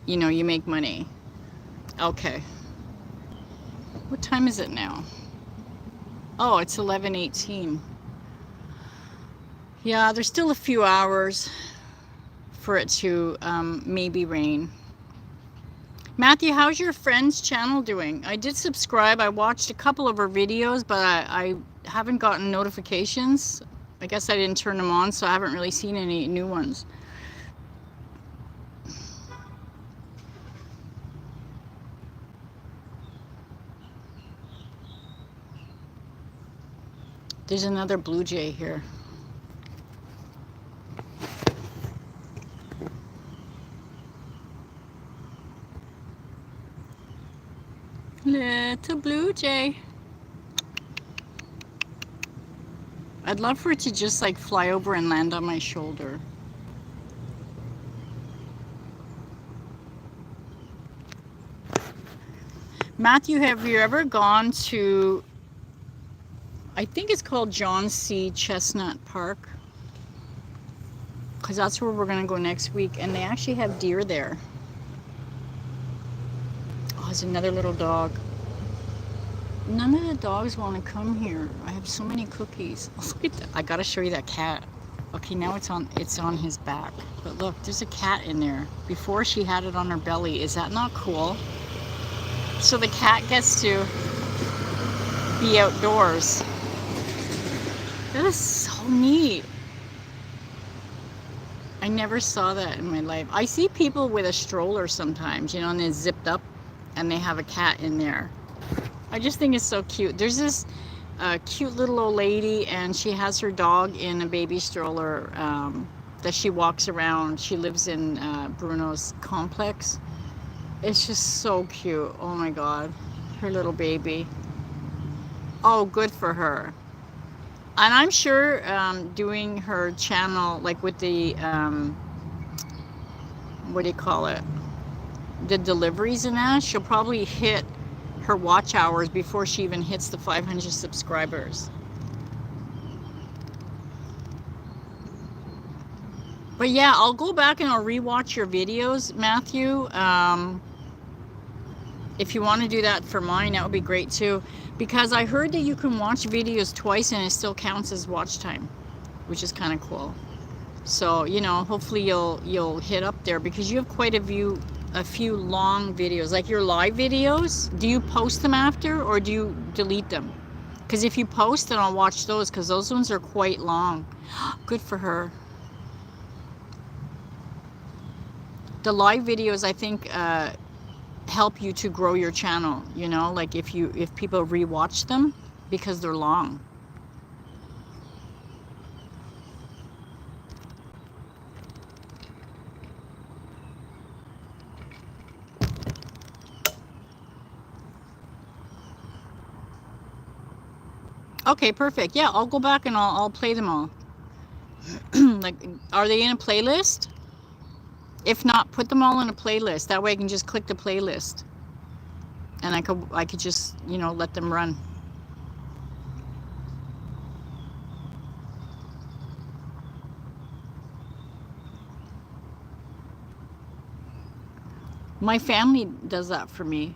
you know, you make money. Okay. What time is it now? Oh, it's 11:18. Yeah, there's still a few hours for it to maybe rain. Matthew, how's your friend's channel doing? I did subscribe. I watched a couple of her videos, but I haven't gotten notifications. I guess I didn't turn them on, so I haven't really seen any new ones. There's another blue jay here. Little blue jay. I'd love for it to just like fly over and land on my shoulder. Matthew, have you ever gone to, I think it's called John C. Chestnut Park? Because that's where we're going to go next week. And they actually have deer there. Oh, there's another little dog. None of the dogs want to come here. I have so many cookies. Look at that. I got to show you that cat. Okay, now it's on his back. But look, there's a cat in there. Before she had it on her belly. Is that not cool? So the cat gets to be outdoors. That is so neat. I never saw that in my life. I see people with a stroller sometimes, you know, and they're zipped up and they have a cat in there. I just think it's so cute. There's this cute little old lady and she has her dog in a baby stroller that she walks around. She lives in Bruno's complex. It's just so cute. Oh my God. Her little baby. Oh, good for her. And I'm sure doing her channel, like with the, what do you call it? The deliveries and that, she'll probably hit her watch hours before she even hits the 500 subscribers. But yeah, I'll go back and I'll rewatch your videos, Matthew. If you want to do that for mine, that would be great too. Because I heard that you can watch videos twice and it still counts as watch time, which is kind of cool. So, you know, hopefully you'll hit up there because you have quite a few long videos. Like your live videos, do you post them after or do you delete them? Because if you post, then I'll watch those because those ones are quite long. Good for her. The live videos, I think, help you to grow your channel, you know, like if people rewatch them because they're long. Okay, perfect. Yeah, I'll go back and I'll play them all. Like, are they in a playlist? If not, put them all in a playlist. That way I can just click the playlist. And I could just, you know, let them run. My family does that for me.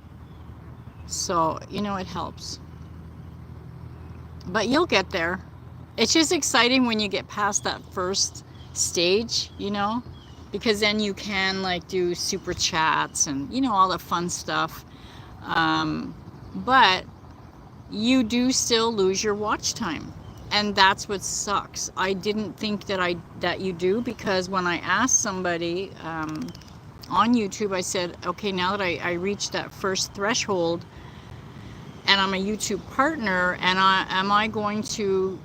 So, you know, it helps. But you'll get there. It's just exciting when you get past that first stage, you know, because then you can like do super chats and, you know, all the fun stuff. But you do still lose your watch time. And that's what sucks. I didn't think that you do, because when I asked somebody on YouTube, I said, okay, now that I reached that first threshold and I'm a YouTube partner, and am I going to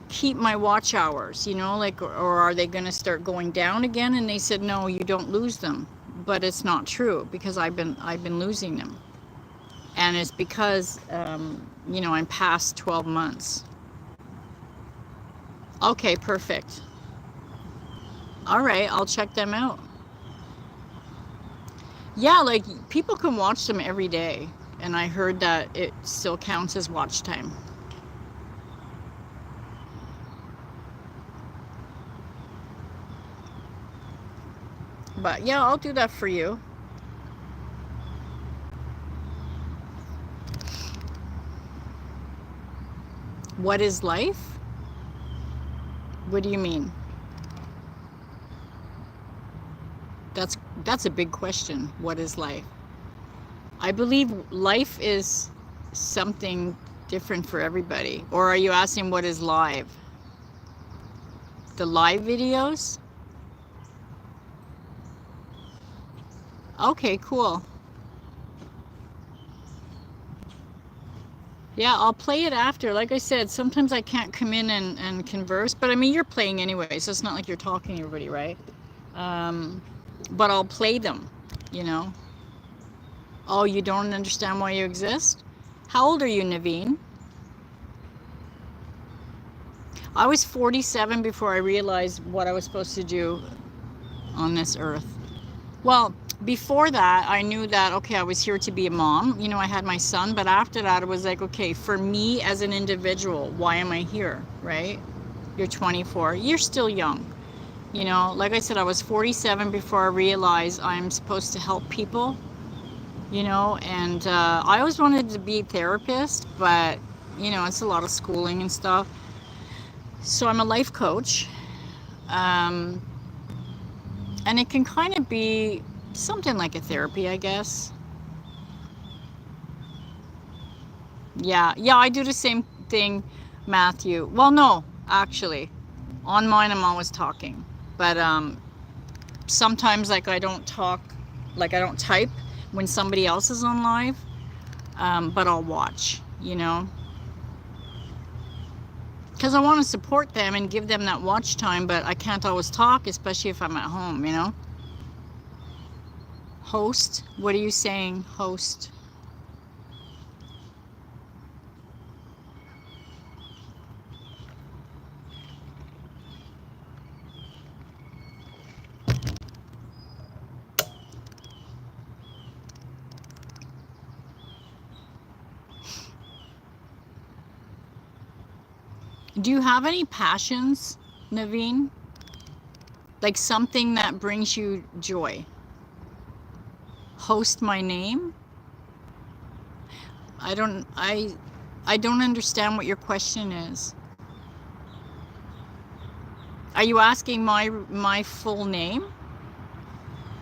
keep my watch hours, you know, like, or are they going to start going down again? And they said, no, you don't lose them. But it's not true, because I've been losing them. And it's because, you know, I'm past 12 months. Okay, perfect. All right, I'll check them out. Yeah, like people can watch them every day. And I heard that it still counts as watch time. But yeah, I'll do that for you. What is life? What do you mean? That's a big question. What is life? I believe life is something different for everybody. Or are you asking what is live? The live videos? Okay, cool. Yeah, I'll play it after. Like I said, sometimes I can't come in and converse, but I mean, you're playing anyway, so it's not like you're talking to everybody, right? But I'll play them, you know. Oh, you don't understand why you exist? How old are you, Naveen? I was 47 before I realized what I was supposed to do on this earth. Well, before that, I knew that, okay, I was here to be a mom. You know, I had my son, but after that, it was like, okay, for me as an individual, why am I here, right? You're 24. You're still young. You know, like I said, I was 47 before I realized I'm supposed to help people, you know, and I always wanted to be a therapist, but, you know, it's a lot of schooling and stuff. So I'm a life coach. And it can kind of be something like a therapy, I guess. Yeah, I do the same thing, Matthew. Well, no, actually, on mine I'm always talking, but sometimes like I don't talk, like I don't type when somebody else is on live, but I'll watch, you know, because I want to support them and give them that watch time, but I can't always talk, especially if I'm at home, you know. Host, what are you saying, host? Do you have any passions, Naveen? Like something that brings you joy? Host my name? I don't understand what your question is. Are you asking my full name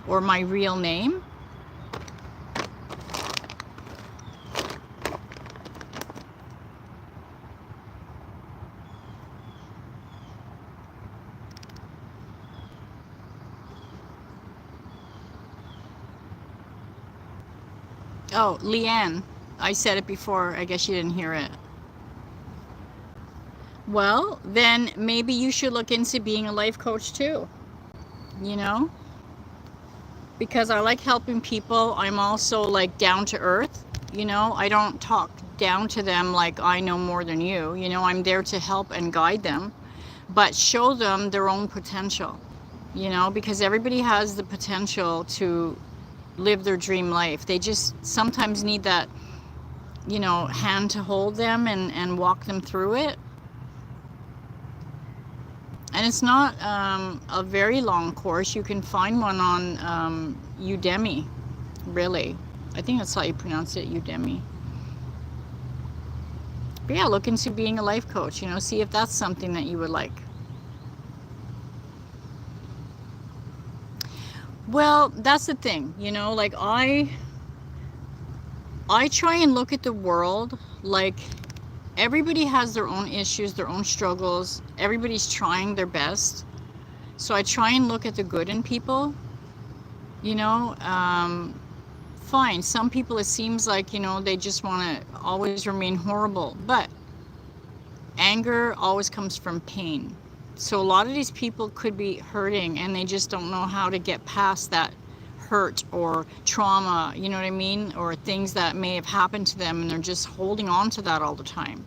or my real name? Oh, Leanne. I said it before. I guess you didn't hear it. Well, then maybe you should look into being a life coach too. You know? Because I like helping people. I'm also like down to earth. You know, I don't talk down to them like I know more than you. You know, I'm there to help and guide them, but show them their own potential. You know, because everybody has the potential to live their dream life. They just sometimes need that, you know, hand to hold them and walk them through it. And it's not a very long course. You can find one on Udemy, really. I think that's how you pronounce it, Udemy. But yeah, look into being a life coach, you know, see if that's something that you would like. Well, that's the thing, you know, like I try and look at the world like everybody has their own issues, their own struggles. Everybody's trying their best. So I try and look at the good in people, you know. Fine, some people it seems like, you know, they just want to always remain horrible. But anger always comes from pain. So a lot of these people could be hurting and they just don't know how to get past that hurt or trauma, you know what I mean? Or things that may have happened to them and they're just holding on to that all the time.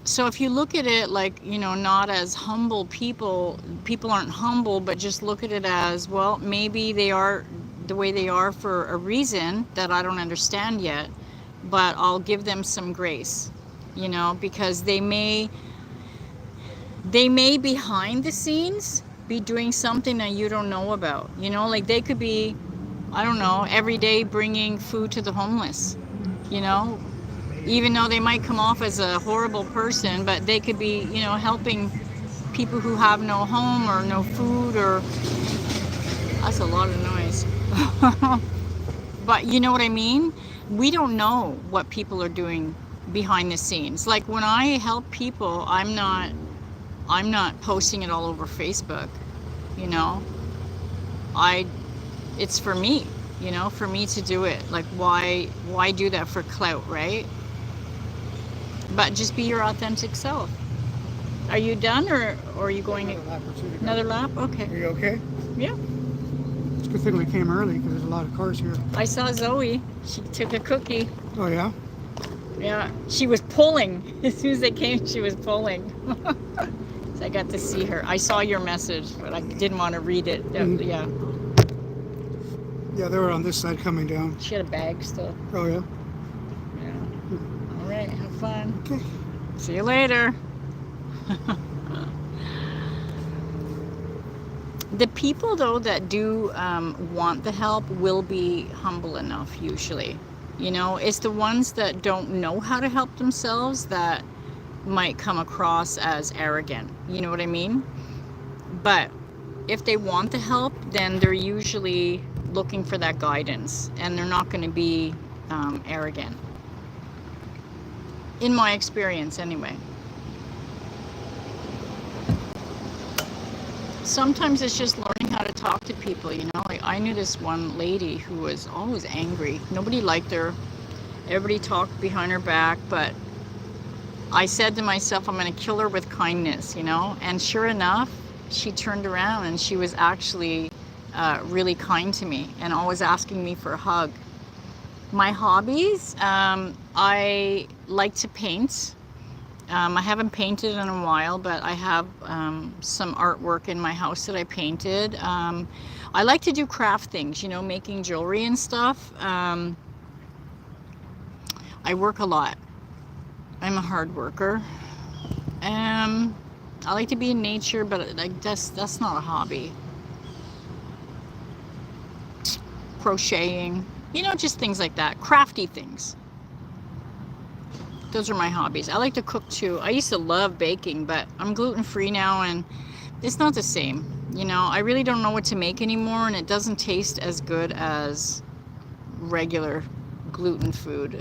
So if you look at it like, you know, not as humble people aren't humble, but just look at it as, well, maybe they are the way they are for a reason that I don't understand yet, but I'll give them some grace, you know, because they may behind the scenes be doing something that you don't know about, you know, like they could be, I don't know, every day bringing food to the homeless, you know, even though they might come off as a horrible person, but they could be, you know, helping people who have no home or no food, or that's a lot of noise. But you know what I mean? We don't know what people are doing behind the scenes. Like when I help people, I'm not posting it all over Facebook, you know. It's for me, you know, for me to do it. Like why do that for clout, right? But just be your authentic self. Are you done or are you going Another lap or two to go. another lap? Okay. Are you okay? Yeah. It's good. Good thing we came early because there's a lot of cars here. I saw Zoe. She took a cookie. Oh, yeah? Yeah, she was pulling. As soon as they came, she was pulling. So I got to see her. I saw your message, but I didn't want to read it. Yeah. Yeah, they were on this side coming down. She had a bag still. Oh, yeah? Yeah. All right, have fun. Okay. See you later. The people, though, that do want the help will be humble enough, usually. You know, it's the ones that don't know how to help themselves that might come across as arrogant. You know what I mean? But if they want the help, then they're usually looking for that guidance, and they're not going to be arrogant. In my experience, anyway. Sometimes it's just learning how to talk to people, you know. Like, I knew this one lady who was always angry. Nobody liked her. Everybody talked behind her back, but I said to myself, I'm going to kill her with kindness, you know. And sure enough, she turned around and she was actually really kind to me and always asking me for a hug. My hobbies, I like to paint. I haven't painted in a while, but I have some artwork in my house that I painted. I like to do craft things, you know, making jewelry and stuff. I work a lot. I'm a hard worker. I like to be in nature, but like that's not a hobby. Crocheting, you know, just things like that. Crafty things. Those are my hobbies. I like to cook too. I used to love baking, but I'm gluten-free now and it's not the same. You know, I really don't know what to make anymore, and it doesn't taste as good as regular gluten food.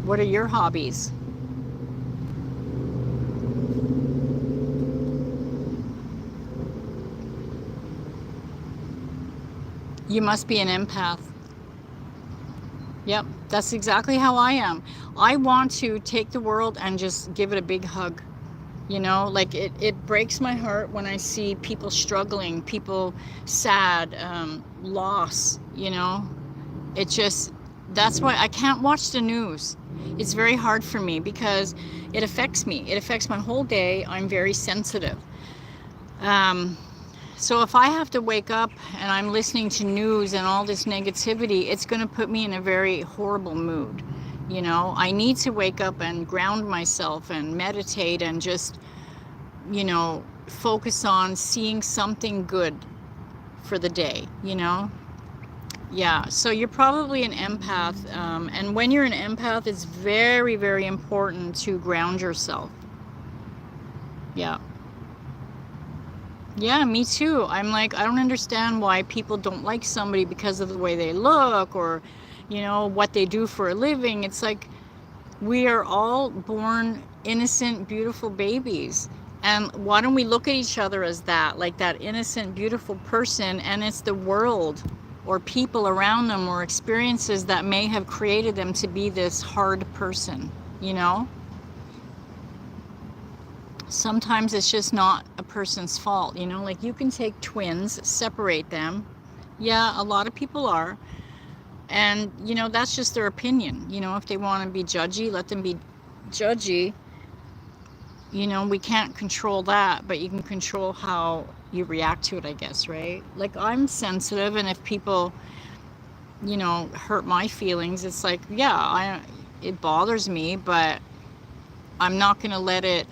What are your hobbies? You must be an empath. Yep, that's exactly how I am. I want to take the world and just give it a big hug. You know, like it breaks my heart when I see people struggling, people sad, loss, you know. It just, that's why I can't watch the news. It's very hard for me because it affects me. It affects my whole day. I'm very sensitive. So if I have to wake up and I'm listening to news and all this negativity, it's going to put me in a very horrible mood. You know, I need to wake up and ground myself and meditate and just, you know, focus on seeing something good for the day, you know? Yeah, so you're probably an empath. And when you're an empath, it's very, very important to ground yourself. Yeah. Yeah, me too. I'm like, I don't understand why people don't like somebody because of the way they look or, you know, what they do for a living. It's like we are all born innocent, beautiful babies. And why don't we look at each other as that, like that innocent, beautiful person, and it's the world or people around them or experiences that may have created them to be this hard person, you know? Sometimes it's just not a person's fault, you know, like you can take twins, separate them. Yeah, a lot of people are. And, you know, that's just their opinion. You know, if they want to be judgy, let them be judgy. You know, we can't control that, but you can control how you react to it, I guess, right? Like I'm sensitive, and if people, you know, hurt my feelings, it's like, yeah, it bothers me, but I'm not going to let it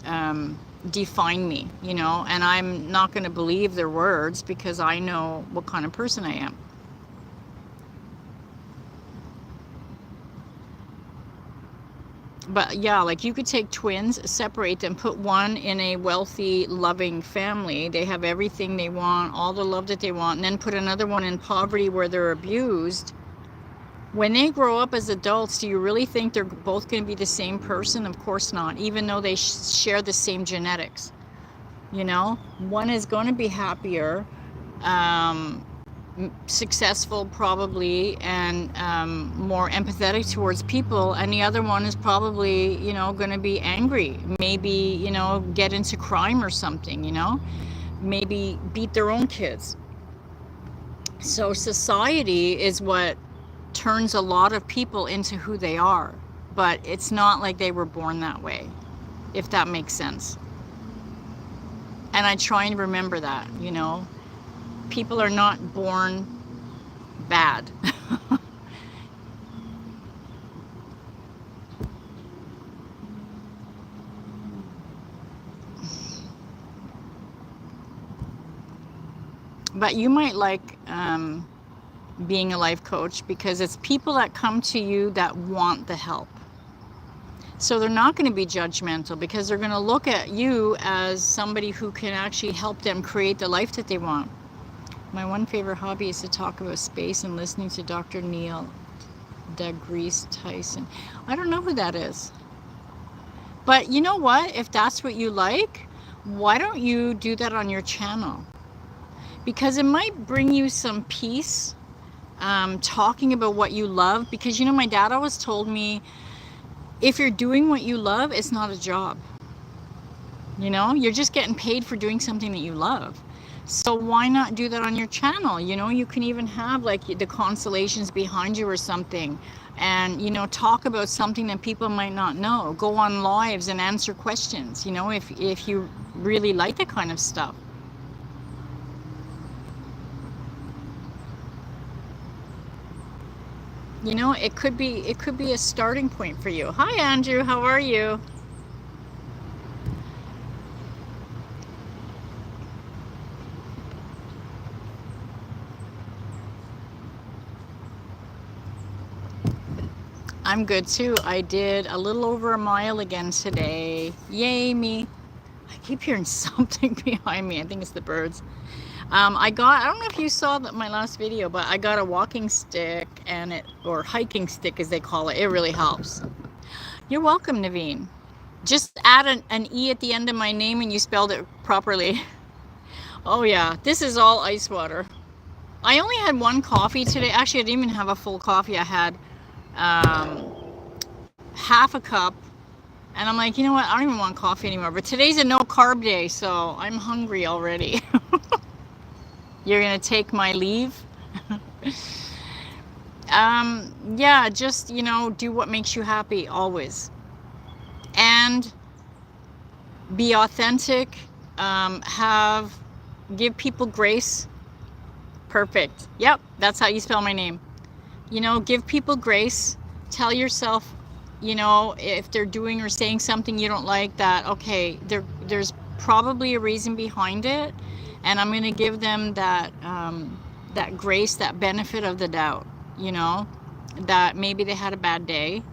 define me, you know, and I'm not going to believe their words because I know what kind of person I am. But yeah, like you could take twins, separate them, put one in a wealthy, loving family. They have everything they want, all the love that they want, and then put another one in poverty where they're abused. When they grow up as adults, do you really think they're both going to be the same person? Of course not, even though they share the same genetics. You know, one is going to be happier, successful probably, and more empathetic towards people, and the other one is probably, you know, going to be angry, maybe, you know, get into crime or something, you know, maybe beat their own kids. So society is what turns a lot of people into who they are, but it's not like they were born that way, if that makes sense. And I try and remember that, you know, people are not born bad. But you might like being a life coach, because it's people that come to you that want the help. So they're not going to be judgmental, because they're going to look at you as somebody who can actually help them create the life that they want. My one favorite hobby is to talk about space and listening to Dr. Neil deGrasse Tyson. I don't know who that is. But you know what? If that's what you like, why don't you do that on your channel? Because it might bring you some peace, talking about what you love. Because, you know, my dad always told me, if you're doing what you love, it's not a job. You know, you're just getting paid for doing something that you love. So why not do that on your channel? You know, you can even have like the constellations behind you or something, and, you know, talk about something that people might not know. Go on lives and answer questions, you know, if you really like that kind of stuff. You know, it could be a starting point for you. Hi Andrew, how are you? I'm good too. I did a little over a mile again today. Yay me. I keep hearing something behind me. I think it's the birds. I don't know if you saw my last video, but I got a walking stick, and or hiking stick as they call it. It really helps. You're welcome, Naveen. Just add an E at the end of my name and you spelled it properly. Oh yeah, this is all ice water. I only had one coffee today. Actually, I didn't even have a full coffee. I had half a cup, and I'm like, you know what? I don't even want coffee anymore. But today's a no carb day, so I'm hungry already. You're gonna take my leave? Yeah, just, you know, do what makes you happy always, and be authentic. Give people grace. Perfect. Yep, that's how you spell my name. You know, give people grace. Tell yourself, you know, if they're doing or saying something you don't like, that okay, there's probably a reason behind it, and I'm going to give them that that grace, that benefit of the doubt, you know, that maybe they had a bad day,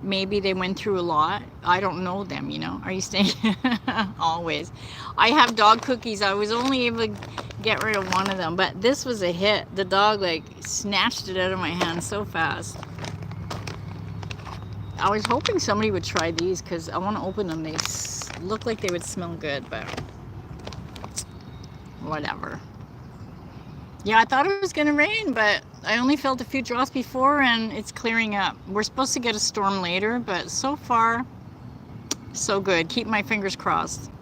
maybe they went through a lot. I don't know them, you know. Are you staying? Always. I have dog cookies. I was only able to get rid of one of them, but this was a hit. The dog like snatched it out of my hand so fast. I was hoping somebody would try these because I want to open them. They look like they would smell good, but whatever. Yeah, I thought it was going to rain, but I only felt a few drops before, and it's clearing up. We're supposed to get a storm later, but so far, so good. Keep my fingers crossed.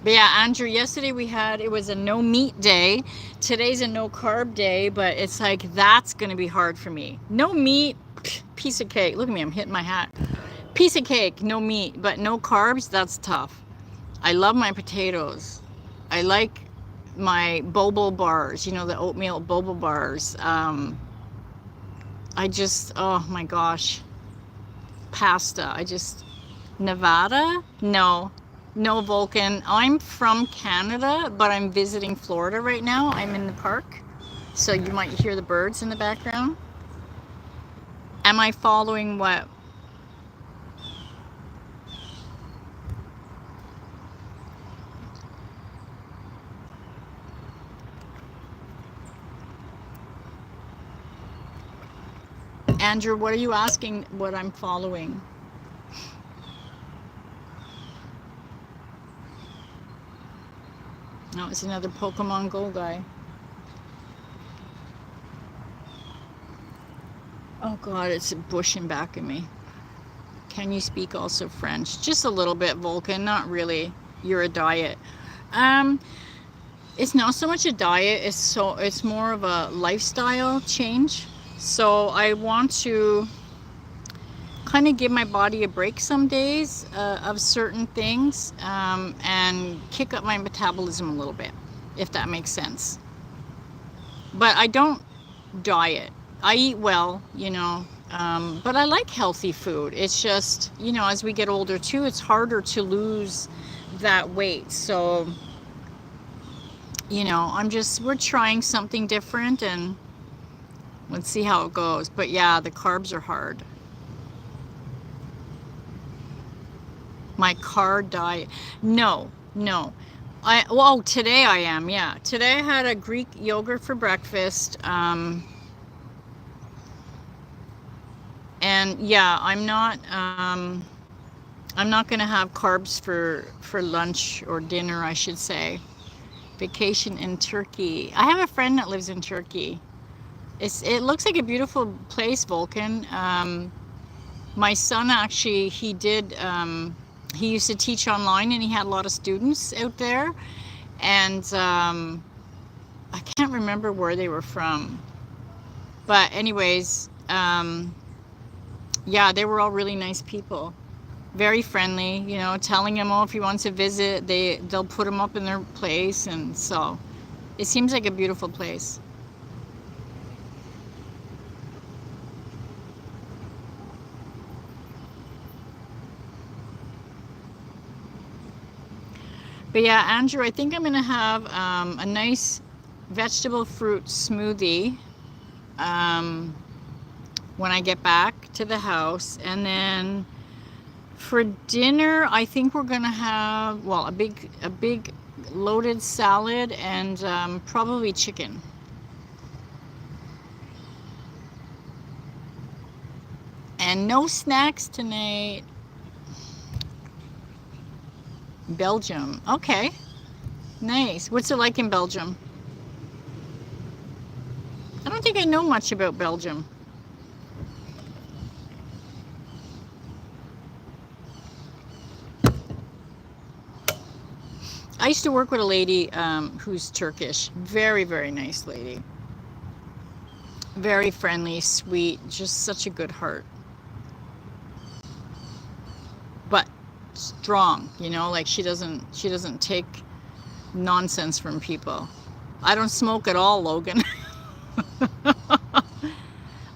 But yeah, Andrew, yesterday it was a no meat day. Today's a no carb day, but it's like, that's going to be hard for me. No meat, piece of cake. Look at me, I'm hitting my hat. Piece of cake, no meat, but no carbs, that's tough. I love my potatoes. I like my bobo bars, you know, the oatmeal bobo bars. I just, oh my gosh. Pasta, Nevada? No, Vulcan. I'm from Canada, but I'm visiting Florida right now. I'm in the park, so you might hear the birds in the background. Am I following what? Andrew, what are you asking what I'm following? Oh, it's another Pokemon Go guy. Oh God, it's bushing back at me. Can you speak also French? Just a little bit, Vulcan, not really. You're a diet. It's not so much a diet, it's more of a lifestyle change. So I want to kind of give my body a break some days of certain things, and kick up my metabolism a little bit, if that makes sense. But I don't diet. I eat well, but I like healthy food. It's just, as we get older too, it's harder to lose that weight. So, we're trying something different, and let's see how it goes. But yeah, the carbs are hard. My car diet. No. Today I am, yeah. Today I had a Greek yogurt for breakfast. And yeah, I'm not gonna have carbs for lunch or dinner, I should say. Vacation in Turkey. I have a friend that lives in Turkey. It looks like a beautiful place, Vulcan. My son actually, he used to teach online, and he had a lot of students out there. And I can't remember where they were from. But anyways, yeah, they were all really nice people. Very friendly, telling him, if he wants to visit, they'll put him up in their place. And so it seems like a beautiful place. But yeah, Andrew, I think I'm going to have a nice vegetable fruit smoothie when I get back to the house. And then for dinner, I think we're going to have, a big loaded salad and probably chicken. And no snacks tonight. Belgium. Okay. Nice. What's it like in Belgium? I don't think I know much about Belgium. I used to work with a lady who's Turkish. Very, very nice lady. Very friendly, sweet, just such a good heart. But strong, like she doesn't take nonsense from people. I don't smoke at all, Logan.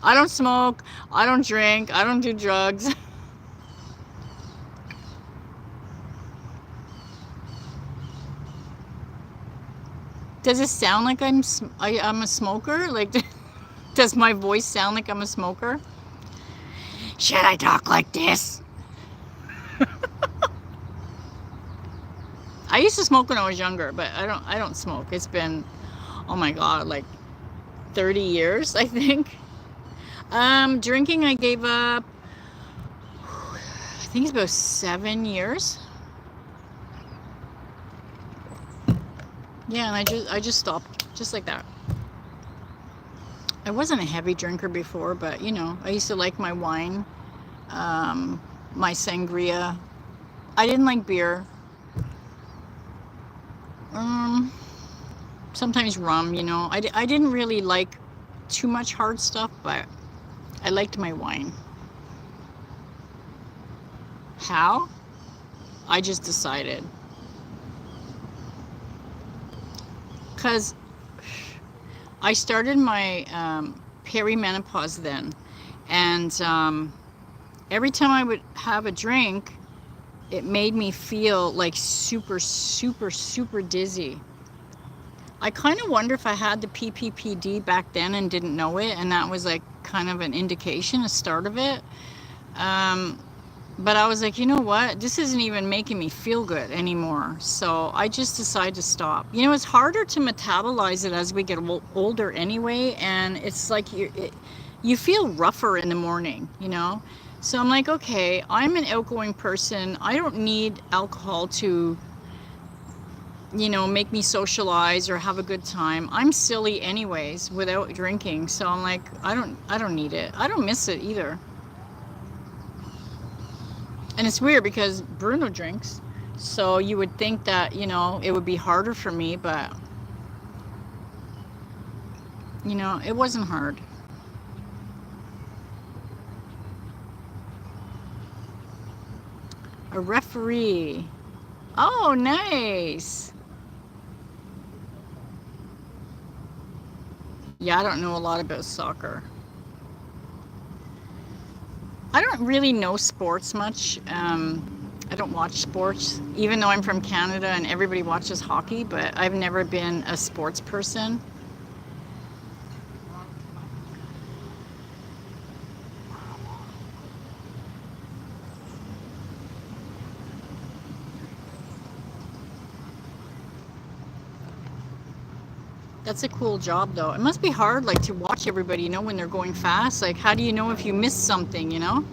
I don't smoke, I don't drink, I don't do drugs. Does it sound like I'm a smoker? Like, does my voice sound like I'm a smoker? Should I talk like this? I used to smoke when I was younger, but I don't smoke. It's been, oh my God, like 30 years, I think. Drinking, I gave up, I think it's about 7 years. Yeah, and I just stopped, just like that. I wasn't a heavy drinker before, but I used to like my wine, my sangria. I didn't like beer. Sometimes rum, I didn't really like too much hard stuff, but I liked my wine. How? I just decided. Because I started my perimenopause then, and every time I would have a drink, it made me feel like super, super, super dizzy. I kind of wonder if I had the PPPD back then and didn't know it, and that was like kind of an indication, a start of it. But I was like, you know what? This isn't even making me feel good anymore. So I just decided to stop. It's harder to metabolize it as we get older anyway, and it's like you feel rougher in the morning, So I'm like, okay, I'm an outgoing person. I don't need alcohol to, you know, make me socialize or have a good time. I'm silly anyways without drinking, so I'm like, I don't need it. I don't miss it either. And it's weird because Bruno drinks, so you would think that, you know, it would be harder for me, but you know, it wasn't hard. A referee. Oh, nice. Yeah, I don't know a lot about soccer. I don't really know sports much. I don't watch sports, even though I'm from Canada and everybody watches hockey, but I've never been a sports person. That's a cool job, though. It must be hard, like, to watch everybody, you know, when they're going fast. Like, how do you know if you missed something, you know?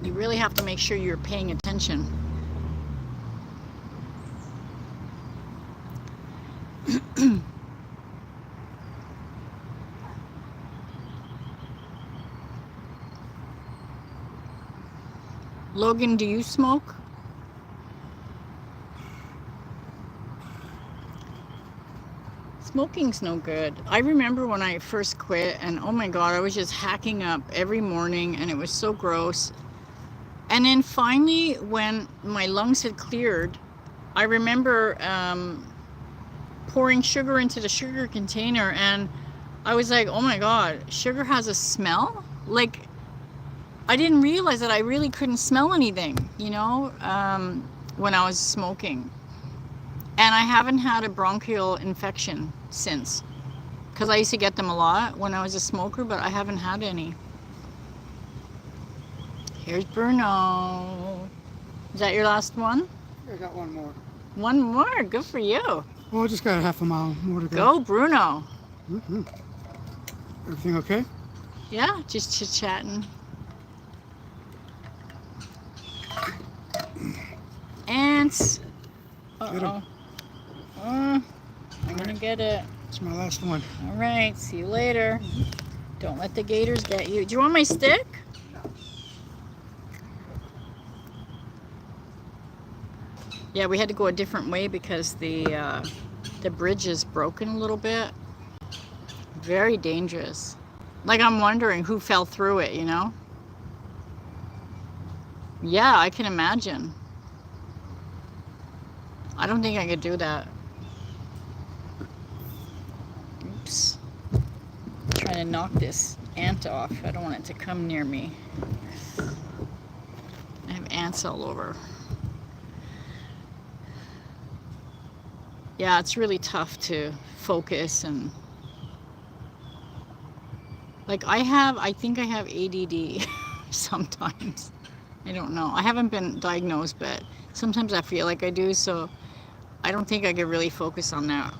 You really have to make sure you're paying attention. Logan, do you smoke? Smoking's no good. I remember when I first quit, and oh my god, I was just hacking up every morning and it was so gross. And then finally, when my lungs had cleared, I remember pouring sugar into the sugar container, and I was like, oh my god, sugar has a smell? Like, I didn't realize that I really couldn't smell anything, you know, when I was smoking. And I haven't had a bronchial infection since, because I used to get them a lot when I was a smoker, but I haven't had any. Here's Bruno. Is that your last one? I got one more. One more. Good for you. Well, I just got a half a mile more to go. Go, Bruno. Mm-hmm. Everything okay? Yeah, just chit-chatting. Ants. Uh-oh. I'm gonna get it. It's my last one. All right, see you later. Don't let the gators get you. Do you want my stick? Yeah, we had to go a different way because the bridge is broken a little bit. Very dangerous. Like, I'm wondering who fell through it, you know? Yeah, I can imagine. I don't think I could do that. Oops. Trying to knock this ant off. I don't want it to come near me. I have ants all over. Yeah, it's really tough to focus, and like I think I have ADD sometimes. I don't know. I haven't been diagnosed, but sometimes I feel like I do, so I don't think I could really focus on that.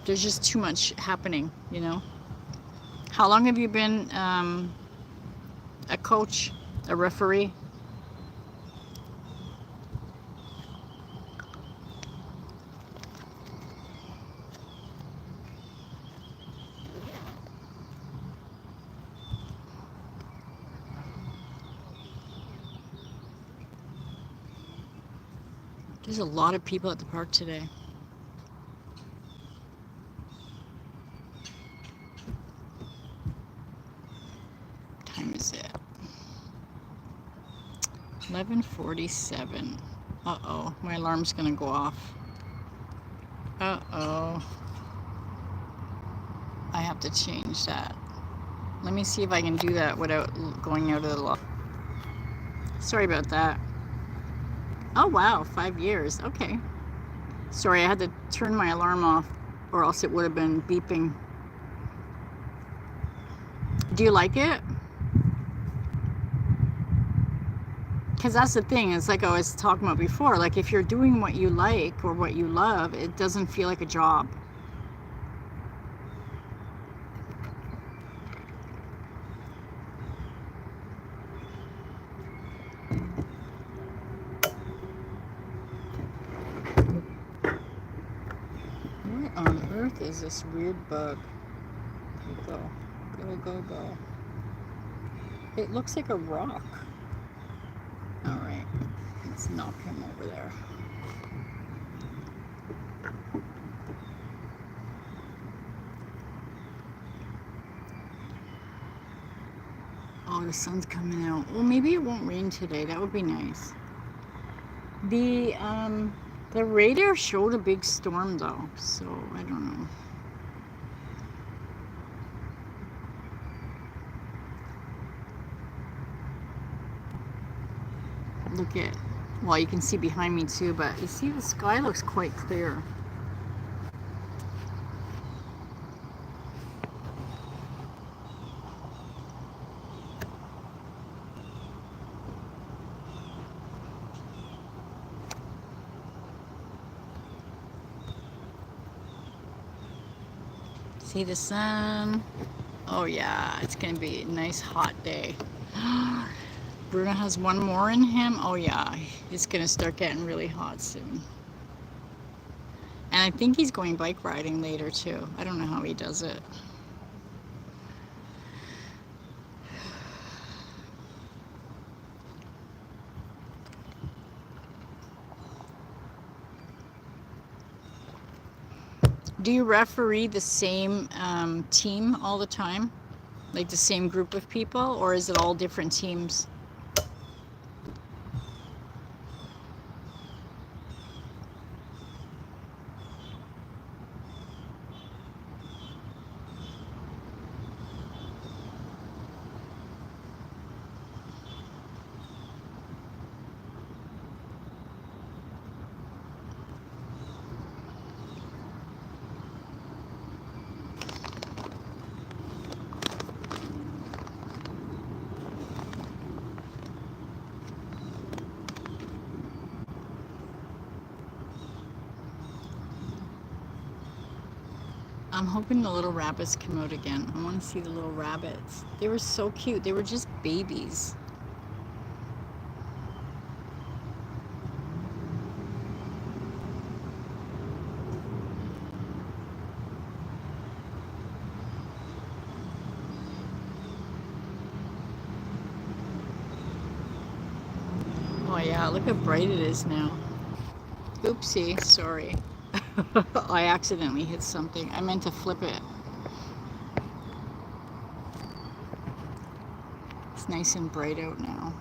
There's just too much happening, you know? How long have you been a coach, a referee? There's a lot of people at the park today. What time is it? 11:47. Uh-oh, my alarm's gonna go off. Uh-oh. I have to change that. Let me see if I can do that without going out of the lock. Sorry about that. Oh wow, 5 years. Okay. Sorry, I had to turn my alarm off or else it would have been beeping. Do you like it? Because that's the thing. It's like I was talking about before. Like, if you're doing what you like or what you love, it doesn't feel like a job. What on earth is this weird bug? Go, go, go, go. It looks like a rock. Alright, let's knock him over there. Oh, the sun's coming out. Well, maybe it won't rain today. That would be nice. The radar showed a big storm though, so I don't know. Look at, well, you can see behind me too, but you see the sky looks quite clear. See the sun? Oh yeah, it's gonna be a nice hot day. Bruno has one more in him. Oh yeah, it's gonna start getting really hot soon. And I think he's going bike riding later too. I don't know how he does it. Do you referee the same team all the time? Like the same group of people? Or is it all different teams? I'm hoping the little rabbits come out again. I want to see the little rabbits. They were so cute. They were just babies. Oh yeah, look how bright it is now. Oopsie, sorry. I accidentally hit something. I meant to flip it. It's nice and bright out now.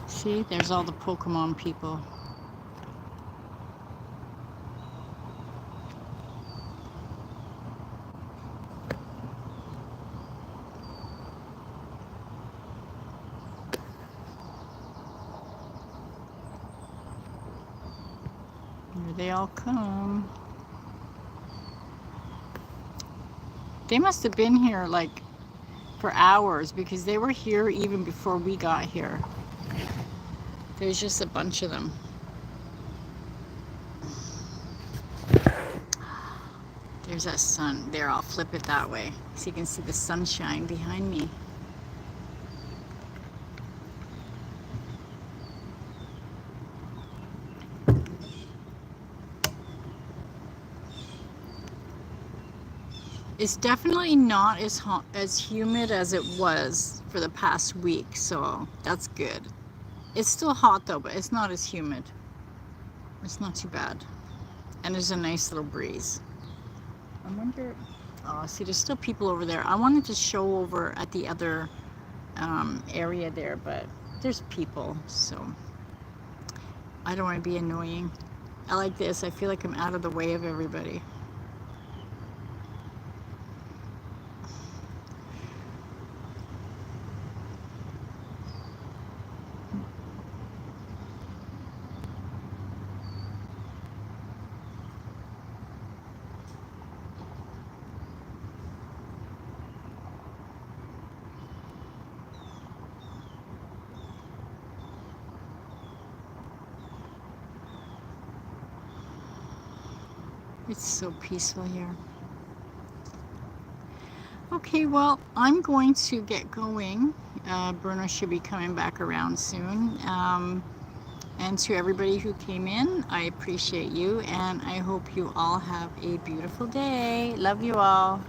See, there's all the Pokemon people. Here they all come. They must have been here like for hours because they were here even before we got here. There's just a bunch of them. There's that sun. There, I'll flip it that way so you can see the sunshine behind me. It's definitely not as humid as it was for the past week, so that's good. It's still hot though, but it's not as humid. It's not too bad. And there's a nice little breeze. I wonder, oh, see, there's still people over there. I wanted to show over at the other area there, but there's people, so I don't want to be annoying. I like this. I feel like I'm out of the way of everybody. It's so peaceful here. Okay, well, I'm going to get going. Bruno should be coming back around soon. And to everybody who came in, I appreciate you, and I hope you all have a beautiful day. Love you all.